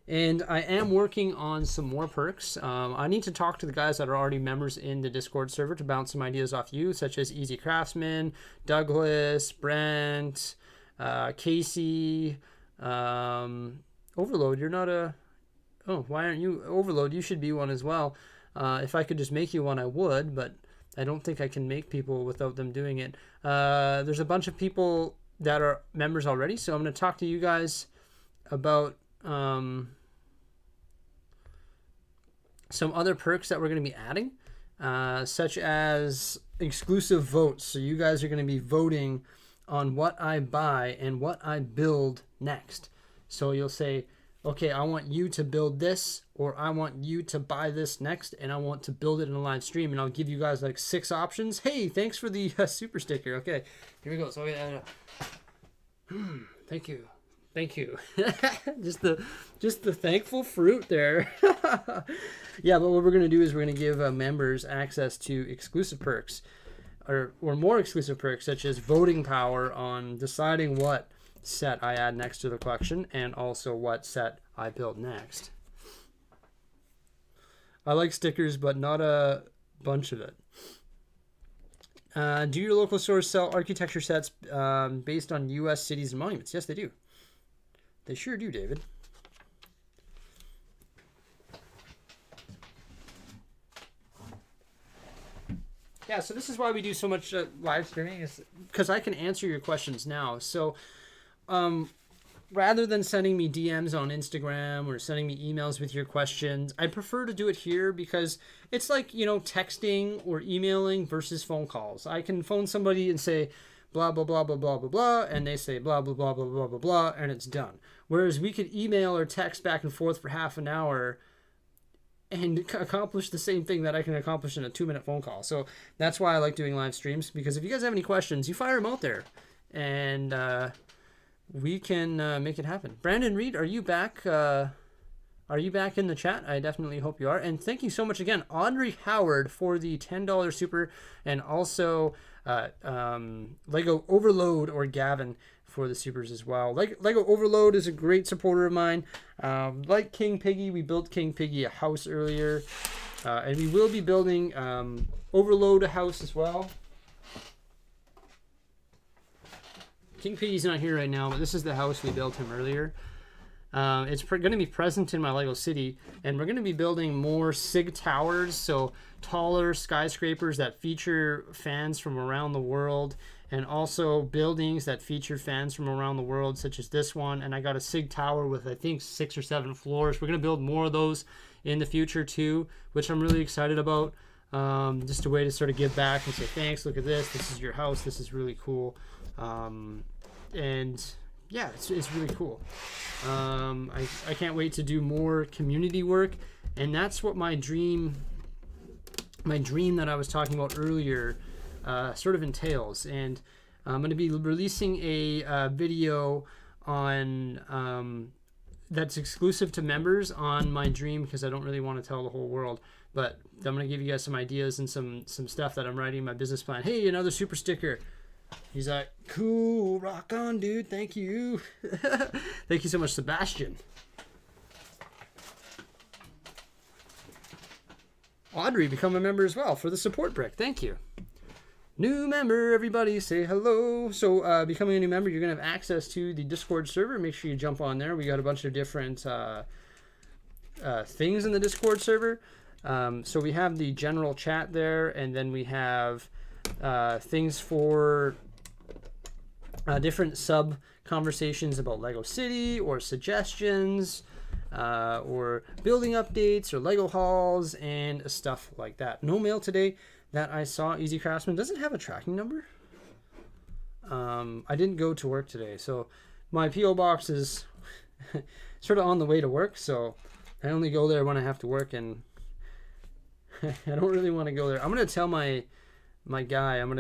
And I am working on some more perks. I need to talk to the guys that are already members in the Discord server to bounce some ideas off you, such as Easy Craftsman, Douglas, Brent, Casey, Overload. You're not a... Oh, why aren't you? Overload, you should be one as well. If I could just make you one, I would, but I don't think I can make people without them doing it. There's a bunch of people that are members already, so I'm going to talk to you guys about some other perks that we're going to be adding, such as exclusive votes. So you guys are going to be voting on what I buy and what I build next. So you'll say, okay, I want you to build this, or I want you to buy this next, and I want to build it in a live stream, and I'll give you guys like 6 options. Hey, thanks for the super sticker. Okay, here we go. So thank you. just the thankful fruit there. Yeah, but what we're gonna do is we're gonna give members access to exclusive perks, or more exclusive perks, such as voting power on deciding what set I add next to the collection, and also what set I build next. I like stickers, but not a bunch of it. Do your local stores sell architecture sets based on U.S. cities and monuments? Yes, they do. They sure do, David. Yeah, so this is why we do so much live streaming, is because I can answer your questions now. So rather than sending me DMs on Instagram or sending me emails with your questions, I prefer to do it here because it's like, texting or emailing versus phone calls. I can phone somebody and say blah, blah, blah, blah, blah, blah, blah, and they say blah, blah, blah, blah, blah, blah, blah, and it's done. Whereas we could email or text back and forth for half an hour and accomplish the same thing that I can accomplish in a 2-minute phone call. So that's why I like doing live streams, because if you guys have any questions, you fire them out there, and we can make it happen. Brandon Reed, are you back? Are you back in the chat? I definitely hope you are. And thank you so much again, Audrey Howard, for the $10 super, and also Lego Overload, or Gavin, for the supers as well. Lego Overload is a great supporter of mine. Like King Piggy, we built King Piggy a house earlier, and we will be building Overload a house as well. King Piggy's not here right now, but this is the house we built him earlier. It's going to be present in my Lego City, and we're going to be building more SIG towers, so taller skyscrapers that feature fans from around the world, and also buildings that feature fans from around the world, such as this one. And I got a SIG tower with, I think, 6 or 7 floors. We're going to build more of those in the future too, which I'm really excited about. Just a way to sort of give back and say, thanks, look at this. This is your house. This is really cool. And yeah, it's really cool. I can't wait to do more community work, and that's what my dream that I was talking about earlier sort of entails. And I'm going to be releasing a video on that's exclusive to members on my dream, because I don't really want to tell the whole world, but I'm going to give you guys some ideas and some stuff that I'm writing in my business plan. Hey, another super sticker. He's like, cool, rock on, dude. Thank you. Thank you so much, Sebastian. Audrey, become a member as well for the support brick. Thank you. New member, everybody, say hello. So becoming a new member, you're going to have access to the Discord server. Make sure you jump on there. We got a bunch of different things in the Discord server. So we have the general chat there, and then we have things for different sub conversations about Lego City, or suggestions, or building updates or Lego hauls and stuff like that. No mail today that I saw. Easy Craftsman doesn't have a tracking number. I didn't go to work today, so my P.O. box is sort of on the way to work, so I only go there when I have to work, and I don't really want to go there. I'm gonna tell my guy. I'm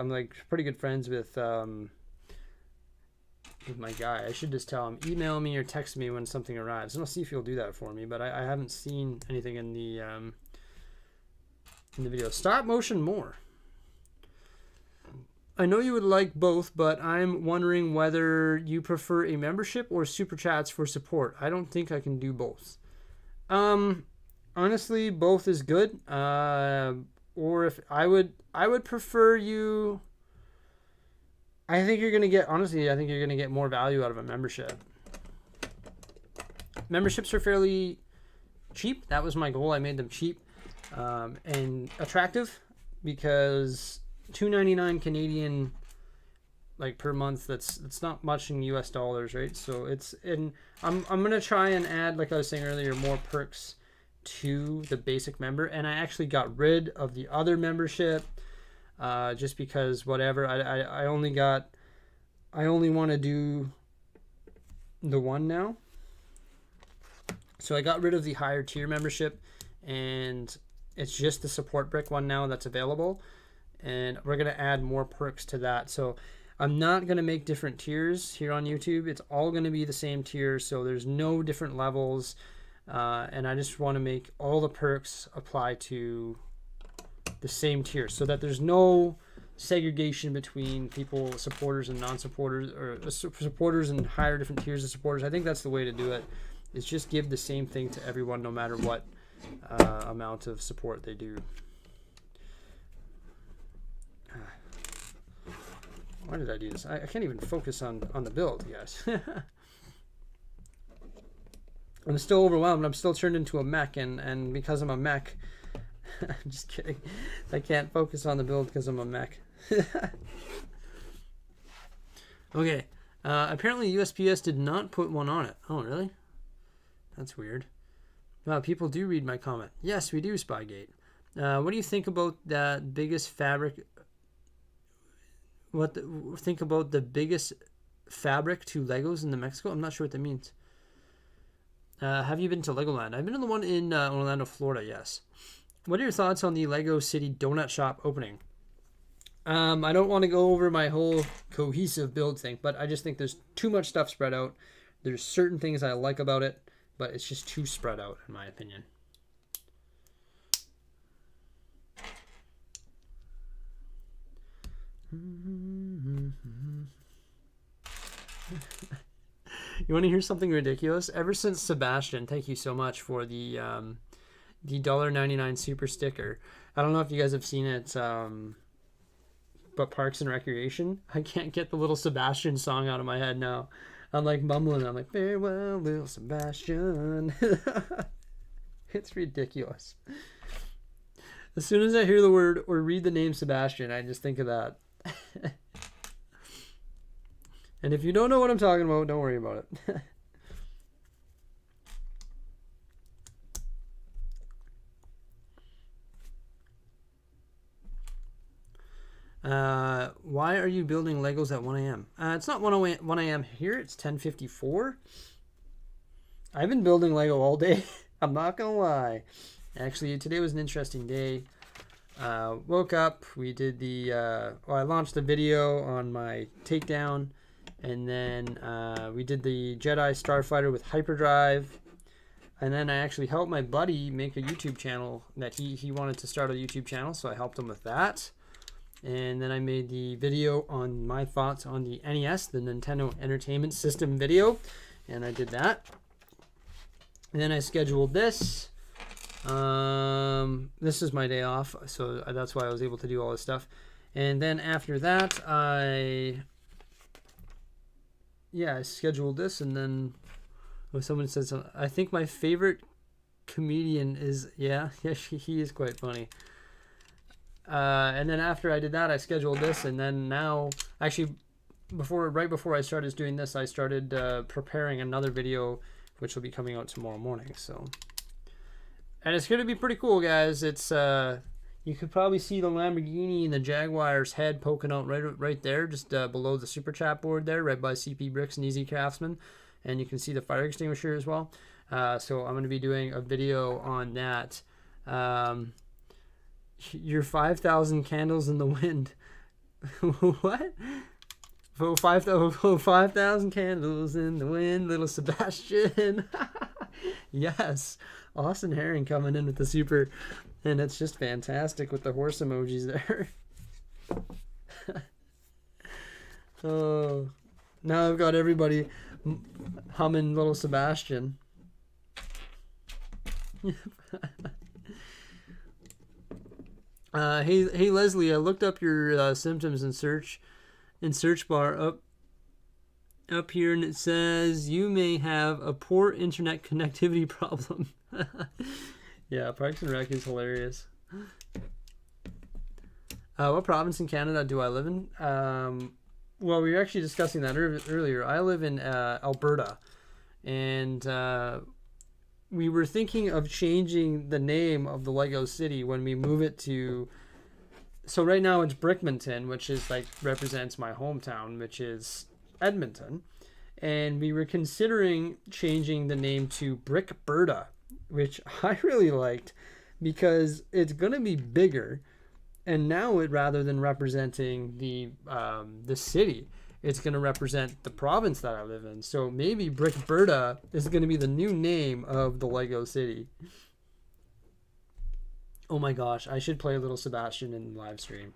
like pretty good friends with my guy. I should just tell him, email me or text me when something arrives, and I'll see if he'll do that for me. But I haven't seen anything in the video. Stop motion more. I know you would like both, but I'm wondering whether you prefer a membership or super chats for support. I don't think I can do both. Honestly, both is good. Or if I would prefer you. I think you're gonna get more value out of a membership. Memberships are fairly cheap. That was my goal. I made them cheap and attractive, because $2.99 Canadian like per month, that's not much in US dollars, right? So I'm gonna try and add, like I was saying earlier, more perks to the basic member. And I actually got rid of the other membership just because whatever. I only want to do the one now. So I got rid of the higher tier membership, and it's just the support brick one now that's available. And we're going to add more perks to that. So I'm not going to make different tiers here on YouTube. It's all going to be the same tier. So there's no different levels. And I just want to make all the perks apply to the same tier, so that there's no segregation between people, supporters and non-supporters, or supporters and higher different tiers of supporters. I think that's the way to do it, is just give the same thing to everyone, no matter what amount of support they do. Why did I do this? I can't even focus on the build, guys. I'm still overwhelmed. I'm still turned into a mech, and because I'm a mech, I'm just kidding. I can't focus on the build because I'm a mech. Okay. Apparently USPS did not put one on it. Oh, really? That's weird. Wow, people do read my comment. Yes, we do, Spygate. What do you think about that biggest fabric? Think about the biggest fabric to Legos in Mexico? I'm not sure what that means. Have you been to Legoland? I've been to the one in Orlando, Florida, yes. What are your thoughts on the Lego City Donut Shop opening? I don't want to go over my whole cohesive build thing, but I just think there's too much stuff spread out. There's certain things I like about it, but it's just too spread out, in my opinion. You want to hear something ridiculous? Ever since Sebastian, thank you so much for the $1.99 super sticker. I don't know if you guys have seen it, but Parks and Recreation, I can't get the little Sebastian song out of my head now. I'm like mumbling. I'm like, farewell, little Sebastian. It's ridiculous. As soon as I hear the word or read the name Sebastian, I just think of that. And if you don't know what I'm talking about, don't worry about it. Why are you building Legos at 1 a.m.? It's not 1 a.m. here. It's 10:54. I've been building Lego all day. I'm not going to lie. Actually, today was an interesting day. Woke up. We did I launched the video on my takedown. And then we did the Jedi Starfighter with hyperdrive. And then I actually helped my buddy make a YouTube channel that he wanted to start a YouTube channel. So I helped him with that. And then I made the video on my thoughts on the NES, the Nintendo Entertainment System video. And I did that. And then I scheduled this. This is my day off. So that's why I was able to do all this stuff. And then after that, I scheduled this, and then someone said something. I think my favorite comedian is, he is quite funny. And then after I did that, I scheduled this, and then now, actually, right before I started doing this, I started preparing another video which will be coming out tomorrow morning. So, and it's going to be pretty cool, guys. It's you could probably see the Lamborghini and the Jaguar's head poking out right there, just below the Super Chat board there, right by CP Bricks and Easy Craftsman. And you can see the fire extinguisher as well. So I'm going to be doing a video on that. Your 5,000 candles in the wind. What? 5,000 candles in the wind, little Sebastian. Yes. Austin Herring coming in with the super. And it's just fantastic with the horse emojis there. Oh, now I've got everybody humming little Sebastian. Hey Leslie, I looked up your symptoms in search bar up here, and it says you may have a poor internet connectivity problem. Yeah, Parks and Rec is hilarious. What province in Canada do I live in? Well, we were actually discussing that earlier. I live in Alberta, and we were thinking of changing the name of the Lego City when we move it to... So right now it's Brickmonton, which is like represents my hometown, which is Edmonton. And we were considering changing the name to Brickberta, which I really liked because it's going to be bigger. And now it, rather than representing the city, it's going to represent the province that I live in. So maybe Brickberta is going to be the new name of the Lego City. Oh my gosh, I should play a little Sebastian in live stream.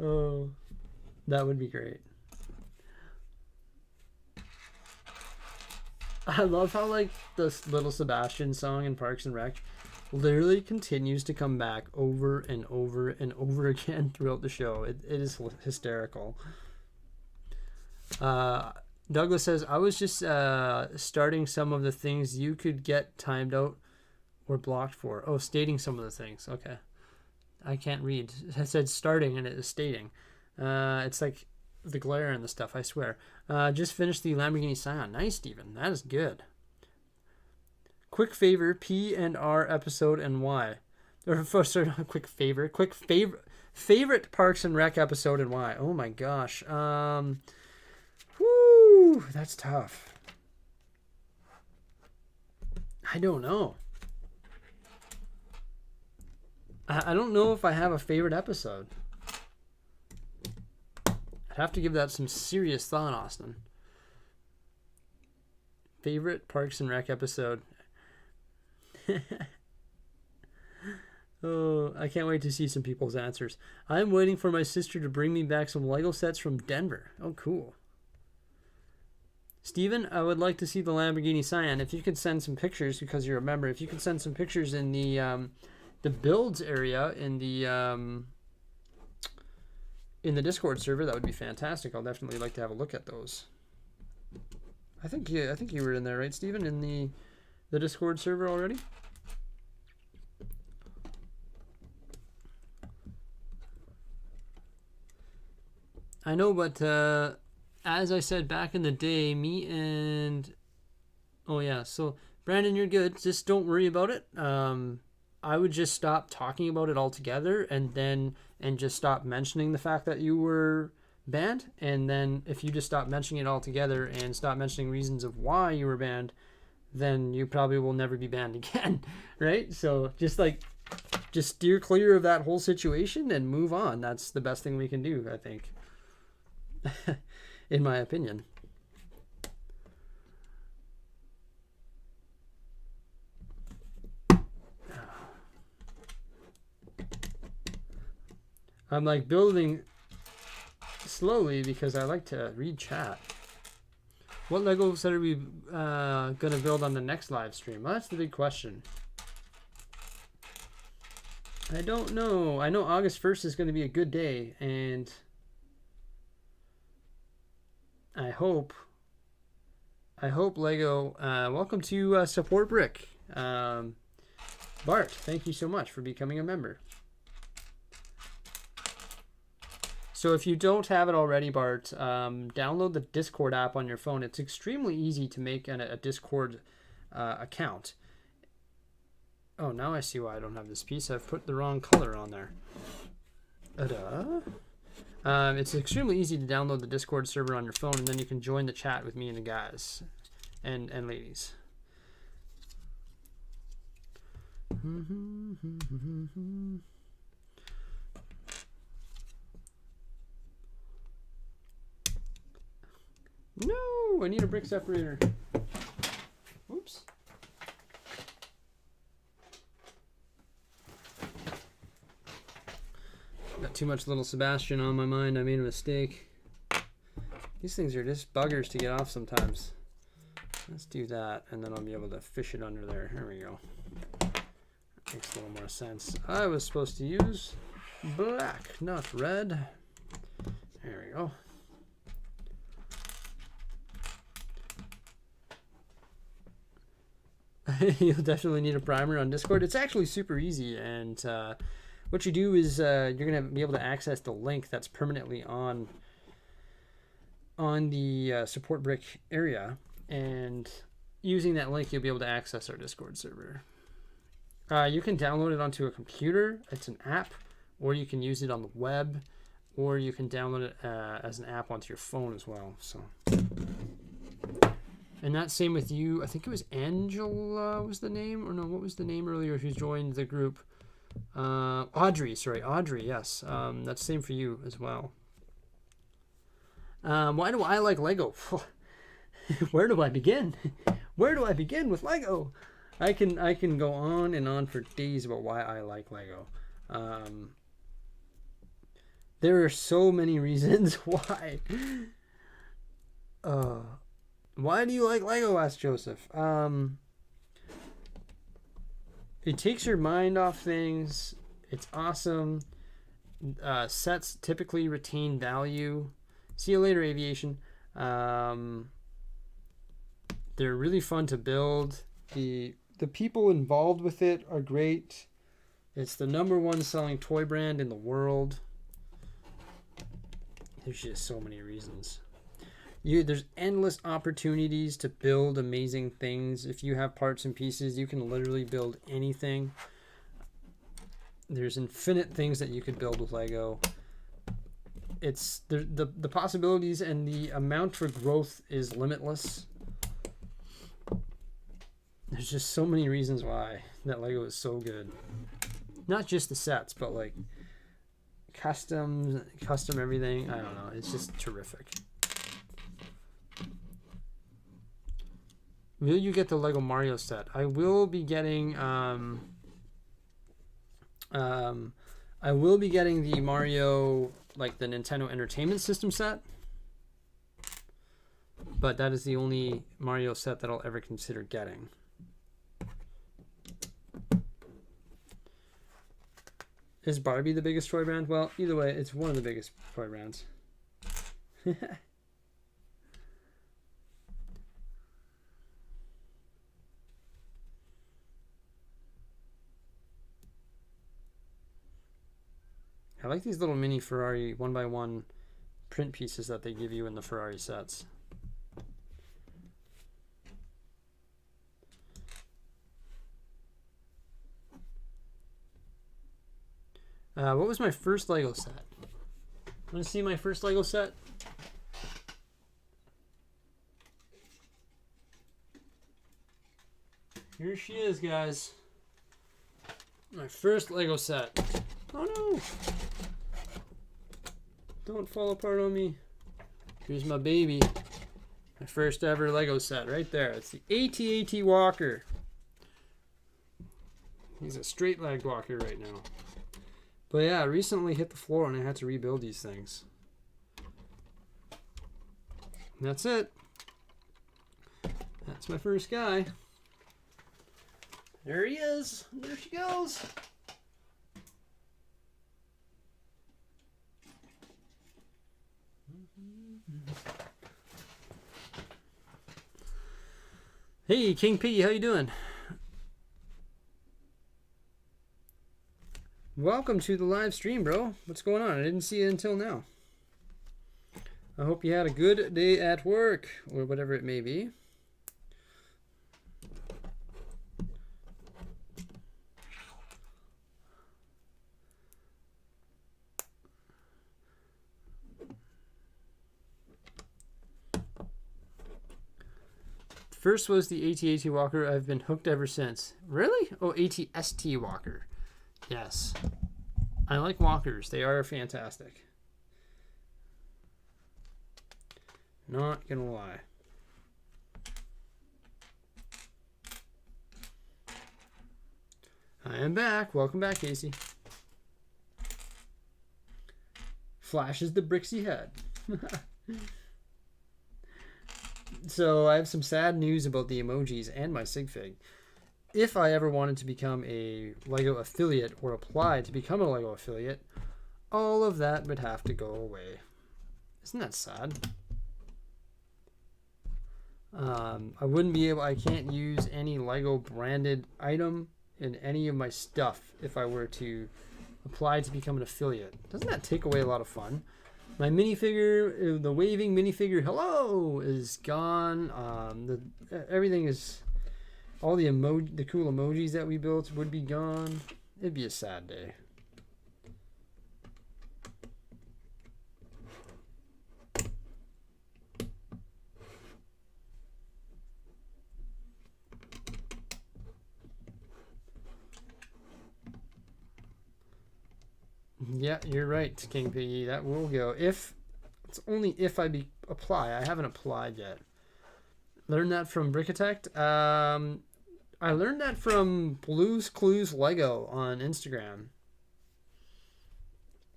Oh, that would be great. I love how like this little Sebastian song in Parks and Rec literally continues to come back over and over and over again throughout the show. It is hysterical. Douglas says, I was just starting some of the things you could get timed out or blocked for. Oh, stating some of the things. Okay. I can't read. I said starting and it is stating. It's like the glare and the stuff, I swear. Just finished the Lamborghini Scion. Nice, Steven. That is good. Quick favor, P and R episode and why. Or sorry, not quick favor. Quick favorite Parks and Rec episode and why. Oh my gosh. Whoo, that's tough. I don't know. I don't know if I have a favorite episode. I'd have to give that some serious thought, Austin. Favorite Parks and Rec episode. Oh, I can't wait to see some people's answers. I'm waiting for my sister to bring me back some Lego sets from Denver. Oh, cool. Steven, I would like to see the Lamborghini Scion. If you could send some pictures, because you're a member, if you could send some pictures in the builds area in the Discord server, that would be fantastic. I'll definitely like to have a look at those. I think you were in there, right, Steven, in the Discord server already? I know, but as I said back in the day, me and... Oh, yeah, so, Brandon, you're good. Just don't worry about it. I would just stop talking about it altogether and just stop mentioning the fact that you were banned. And then if you just stop mentioning it altogether and stop mentioning reasons of why you were banned, then you probably will never be banned again, right? So just steer clear of that whole situation and move on. That's the best thing we can do, I think. In my opinion. I'm like building slowly because I like to read chat. What Lego set are we going to build on the next live stream? Well, that's the big question. I don't know. I know August 1st is going to be a good day, and I hope Lego, welcome to Support Brick. Bart, thank you so much for becoming a member. So if you don't have it already, Bart, download the Discord app on your phone. It's extremely easy to make a Discord account. Oh, now I see why I don't have this piece. I've put the wrong color on there. It's extremely easy to download the Discord server on your phone, and then you can join the chat with me and the guys and ladies. No, I need a brick separator. Oops. Got too much little Sebastian on my mind. I made a mistake. These things are just buggers to get off sometimes. Let's do that, and then I'll be able to fish it under there. There we go. Makes a little more sense. I was supposed to use black, not red. There we go. You'll definitely need a primer on Discord. It's actually super easy, and what you do is you're gonna be able to access the link that's permanently on the support brick area, and using that link you'll be able to access our Discord server. You can download it onto a computer. It's an app, or you can use it on the web, or you can download it as an app onto your phone as well. So. And that's same with you. I think it was Angela was the name, or no, what was the name earlier who joined the group? Audrey, yes. That's same for you as well. Why do I like Lego? Where do I begin? Where do I begin with Lego? I can go on and on for days about why I like Lego. There are so many reasons why. Why do you like Lego? Asked Joseph. It takes your mind off things. It's awesome. Sets typically retain value. See you later, aviation. They're really fun to build. The people involved with it are great. It's the #1 selling toy brand in the world. There's just so many reasons. There's endless opportunities to build amazing things. If you have parts and pieces, you can literally build anything. There's infinite things that you could build with Lego. It's the possibilities and the amount for growth is limitless. There's just so many reasons why that Lego is so good. Not just the sets, but like custom everything. I don't know. It's just terrific. Will you get the Lego Mario set? I will be getting the Mario, like the Nintendo Entertainment System set. But that is the only Mario set that I'll ever consider getting. Is Barbie the biggest toy brand? Well, either way, it's one of the biggest toy brands. I like these little mini Ferrari 1x1 print pieces that they give you in the Ferrari sets. What was my first Lego set? Want to see my first Lego set? Here she is, guys. My first Lego set. Oh no! Don't fall apart on me. Here's my baby. My first ever Lego set right there. It's the AT-AT Walker. He's a straight-legged walker right now. But yeah, I recently hit the floor and I had to rebuild these things. And that's it. That's my first guy. There he is. There she goes. Hey, King P, how you doing? Welcome to the live stream, bro. What's going on? I didn't see you until now. I hope you had a good day at work, or whatever it may be. First was the AT-AT Walker. I've been hooked ever since. Really? Oh, AT-ST Walker. Yes. I like walkers. They are fantastic. Not gonna lie. I am back. Welcome back, Casey. Flashes the Bricksie head. So I have some sad news about the emojis and my sig fig. If I ever wanted to become a LEGO affiliate or apply to become a LEGO affiliate, all of that would have to go away. Isn't that sad? I wouldn't be able, I can't use any LEGO branded item in any of my stuff if I were to apply to become an affiliate. Doesn't that take away a lot of fun? My minifigure, the waving minifigure, hello, is gone. Everything is, all the cool emojis that we built would be gone. It'd be a sad day. Yeah, you're right, King Piggy. That will go. If it's only if I apply. I haven't applied yet. Learned that from Brickitect. I learned that from Blues Clues Lego on Instagram.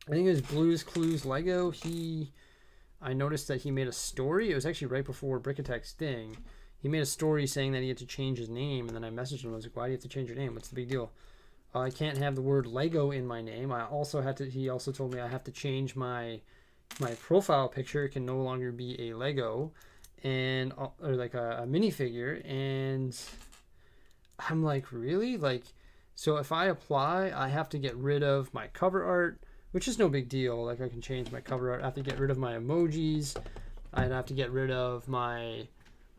I think it was Blues Clues Lego. I noticed that he made a story. It was actually right before Brickitect's thing. He made a story saying that he had to change his name, and then I messaged him. I was like, "Why do you have to change your name? What's the big deal?" I can't have the word Lego in my name. I also had to. He also told me I have to change my profile picture. It can no longer be a Lego, or like a minifigure. And I'm like, really? Like, so if I apply, I have to get rid of my cover art, which is no big deal. Like, I can change my cover art. I have to get rid of my emojis. I'd have to get rid of my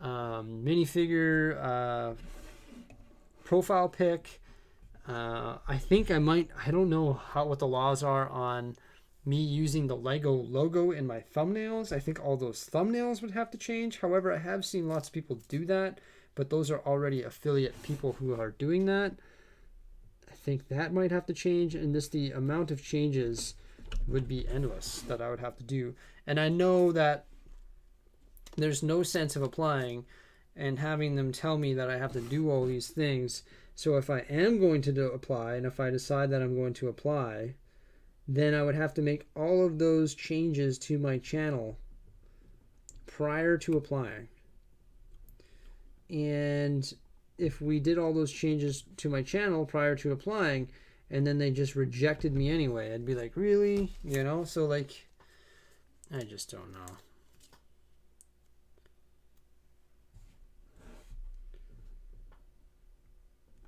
minifigure profile pic. I think I might. I don't know what the laws are on me using the Lego logo in my thumbnails. I think all those thumbnails would have to change. However, I have seen lots of people do that, but those are already affiliate people who are doing that. I think that might have to change, and the amount of changes would be endless that I would have to do. And I know that there's no sense of applying and having them tell me that I have to do all these things. So if I am going to apply, and if I decide that I'm going to apply, then I would have to make all of those changes to my channel prior to applying. And if we did all those changes to my channel prior to applying, and then they just rejected me anyway, I'd be like, really? You know? So, like, I just don't know.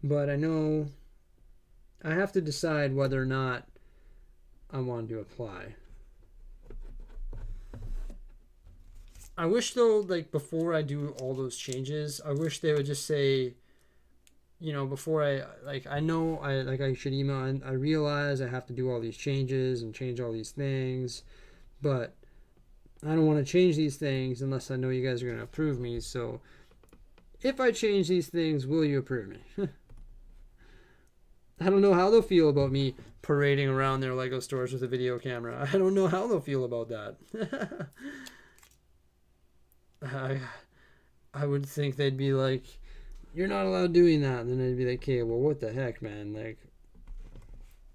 But I know I have to decide whether or not I want to apply. I wish, though, like, before I do all those changes, I wish they would just say, you know, before I know I should email, and I realize I have to do all these changes and change all these things, but I don't want to change these things unless I know you guys are going to approve me. So if I change these things, will you approve me? I don't know how they'll feel about me parading around their Lego stores with a video camera. I don't know how they'll feel about that. I would think they'd be like, you're not allowed doing that. And then they'd be like, okay, well, what the heck, man? Like,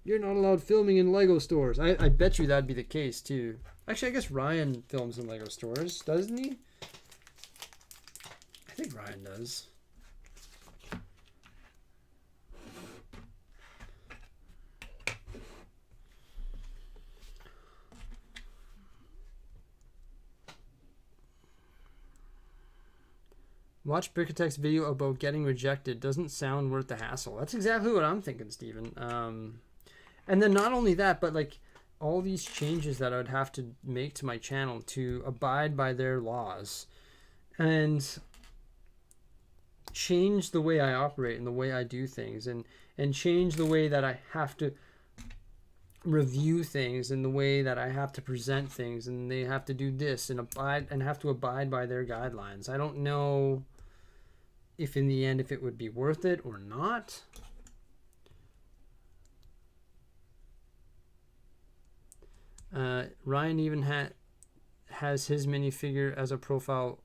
you're not allowed filming in Lego stores. I bet you that'd be the case, too. Actually, I guess Ryan films in Lego stores, doesn't he? I think Ryan does. Watch Brickitect's video about getting rejected. Doesn't sound worth the hassle. That's exactly what I'm thinking, Steven. And then not only that, but like all these changes that I would have to make to my channel to abide by their laws and change the way I operate and the way I do things, and change the way that I have to review things and the way that I have to present things, and they have to do this and have to abide by their guidelines. I don't know if in the end if it would be worth it or not. Ryan even has his minifigure as a profile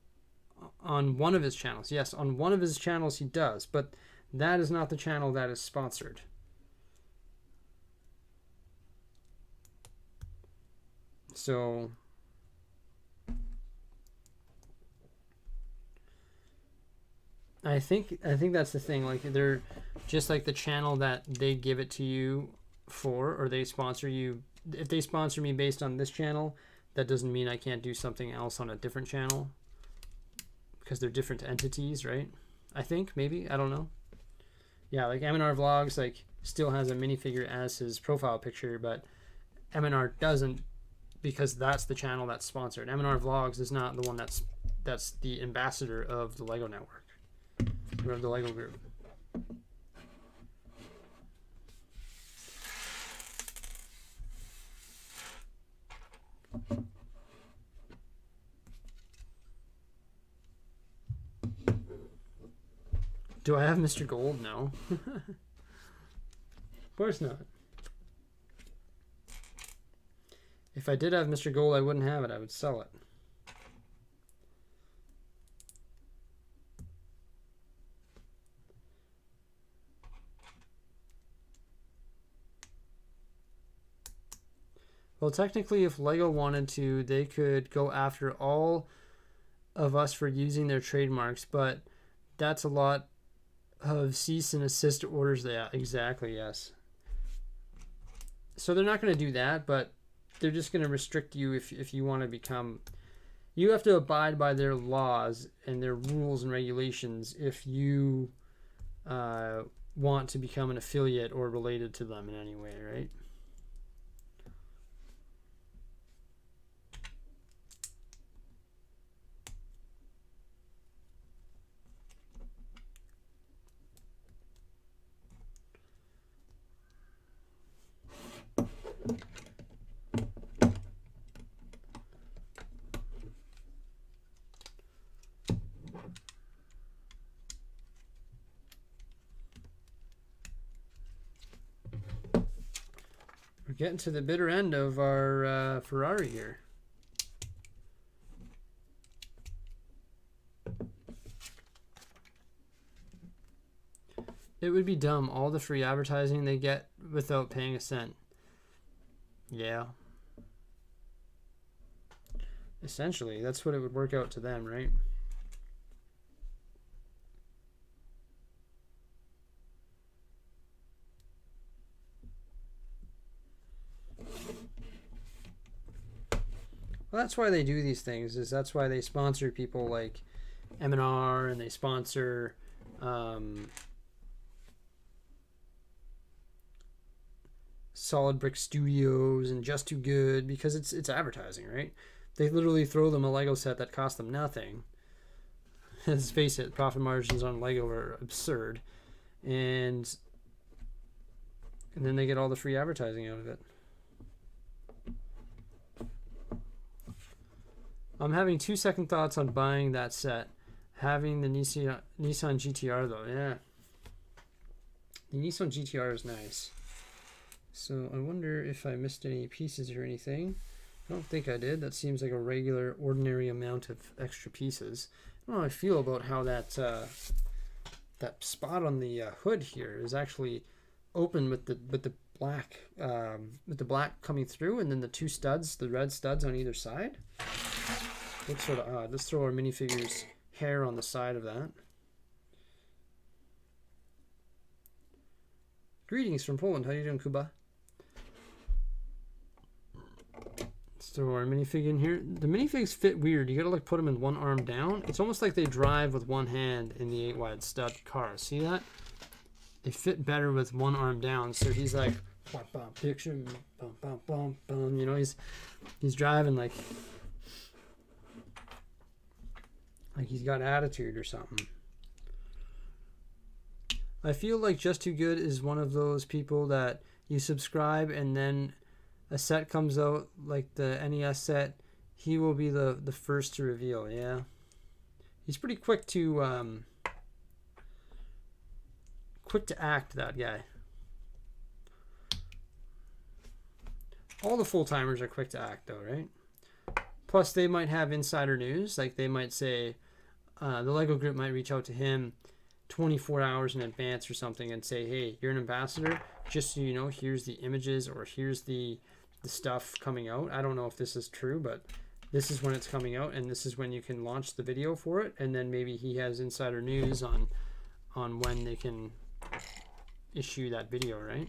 on one of his channels. Yes, on one of his channels he does, but that is not the channel that is sponsored. So I think that's the thing. Like, they're just like the channel that they give it to you for, or they sponsor you. If they sponsor me based on this channel, that doesn't mean I can't do something else on a different channel, because they're different entities, right? I think, maybe, I don't know. Yeah, like MNR Vlogs, like, still has a minifigure as his profile picture, but MNR doesn't, because that's the channel that's sponsored. MNR Vlogs is not the one that's the ambassador of the Lego Network, or of the Lego Group. Do I have Mr. Gold? No. Of course not. If I did have Mr. Gold, I wouldn't have it. I would sell it. Well, technically, if Lego wanted to, they could go after all of us for using their trademarks, but that's a lot of cease and assist orders. Yeah, exactly, yes. So they're not going to do that, but they're just going to restrict you if you want to become... You have to abide by their laws and their rules and regulations if you want to become an affiliate or related to them in any way, right? We're getting to the bitter end of our Ferrari here. It would be dumb, all the free advertising they get without paying a cent. Yeah. Essentially, that's what it would work out to them, right? Well, that's why they do these things. That's why they sponsor people like M&R, and they sponsor Solid Brick Studios and Just Too Good, because it's advertising, right? They literally throw them a Lego set that cost them nothing. Let's face it, profit margins on Lego are absurd, and then they get all the free advertising out of it. I'm having 2 second thoughts on buying that set. Having the Nissan GTR though, yeah. The Nissan GTR is nice. So I wonder if I missed any pieces or anything. I don't think I did. That seems like a regular, ordinary amount of extra pieces. I don't know how I feel about how that that spot on the hood here is actually open with the black coming through, and then the two studs, the red studs on either side. Looks sort of odd. Let's throw our minifigure's hair on the side of that. Greetings from Poland. How you doing, Kuba? Let's throw our minifig in here. The minifigs fit weird. You gotta like put them in one arm down. It's almost like they drive with one hand in the 8-wide stud car. See that? They fit better with one arm down. So he's like Picture, bum, bum, bum, bum. You know, he's driving like he's got attitude or something. I feel like Just Too Good is one of those people that you subscribe and then a set comes out, like the NES set, he will be the first to reveal. Yeah, he's pretty quick to act, that guy. All the full-timers are quick to act though, right? Plus they might have insider news, like they might say the Lego group might reach out to him 24 hours in advance or something and say, hey, you're an ambassador, just so you know, here's the images or here's the stuff coming out. I don't know if this is true, but this is when it's coming out and this is when you can launch the video for it, and then maybe he has insider news on when they can issue that video, right?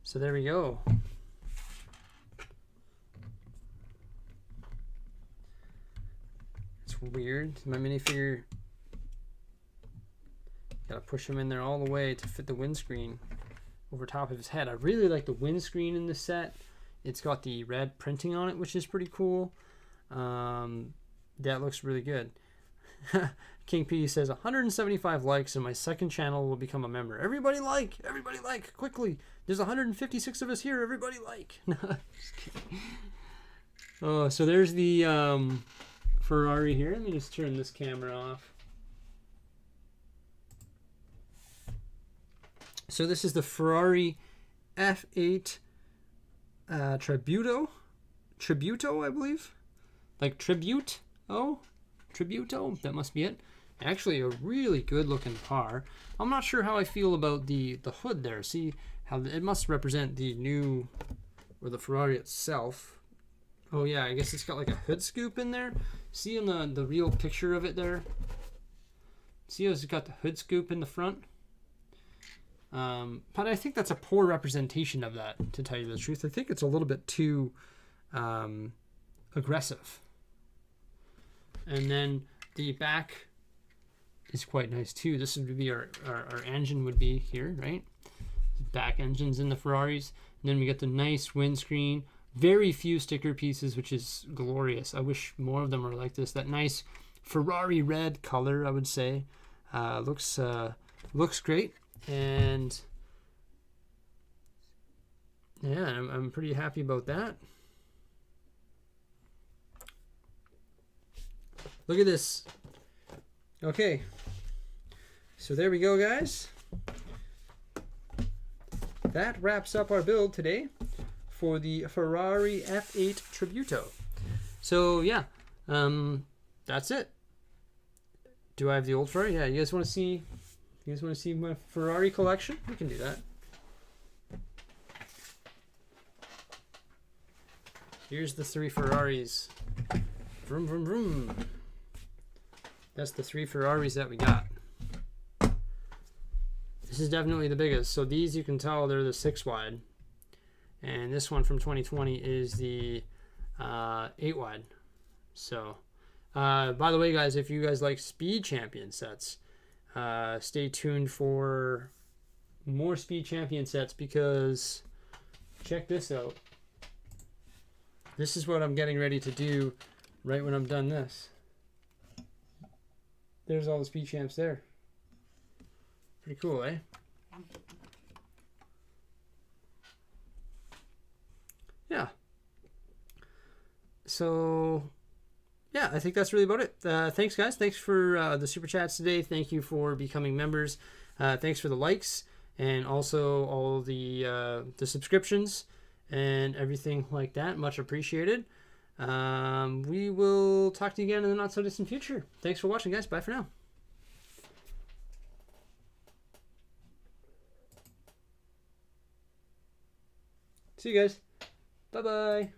So there we go. It's weird. My minifigure, gotta push him in there all the way to fit the windscreen over top of his head. I really like the windscreen in the set. It's got the red printing on it, which is pretty cool. That looks really good. King P says 175 likes and my second channel will become a member. Everybody like quickly. There's 156 of us here. Everybody like. Oh, so there's the Ferrari here. Let me just turn this camera off. So this is the Ferrari F8 Tributo, I believe. Like Tributo, that must be it. Actually, a really good looking car. I'm not sure how I feel about the hood there. See how it must represent the new, or the Ferrari itself. Oh yeah, I guess it's got like a hood scoop in there. See in the real picture of it there? See how it's got the hood scoop in the front? But I think that's a poor representation of that, to tell you the truth. I think it's a little bit too aggressive. And then the back is quite nice too. This would be our engine would be here, right? Back engines in the Ferraris. And then we get the nice windscreen. Very few sticker pieces, which is glorious. I wish more of them were like this. That nice Ferrari red color, I would say, looks great. And yeah, I'm pretty happy about that. Look at this. Okay, so there we go, guys. That wraps up our build today for the Ferrari F8 Tributo. So yeah, that's it. Do I have the old Ferrari? Yeah, you guys want to see? You guys want to see my Ferrari collection? We can do that. Here's the 3 Ferraris. Vroom, vroom, vroom. That's the 3 Ferraris that we got. This is definitely the biggest. So these, you can tell, they're the 6 wide. And this one from 2020 is the 8 wide. So, by the way, guys, if you guys like Speed Champion sets, stay tuned for more Speed Champion sets, because check this out. This is what I'm getting ready to do right when I'm done this. There's all the Speed Champs there. Pretty cool, eh? Yeah. So, yeah, I think that's really about it. Thanks, guys. Thanks for the super chats today. Thank you for becoming members. Thanks for the likes, and also all the subscriptions and everything like that. Much appreciated. We will talk to you again in the not so distant future. Thanks for watching, guys. Bye for now. See you guys. Bye-bye.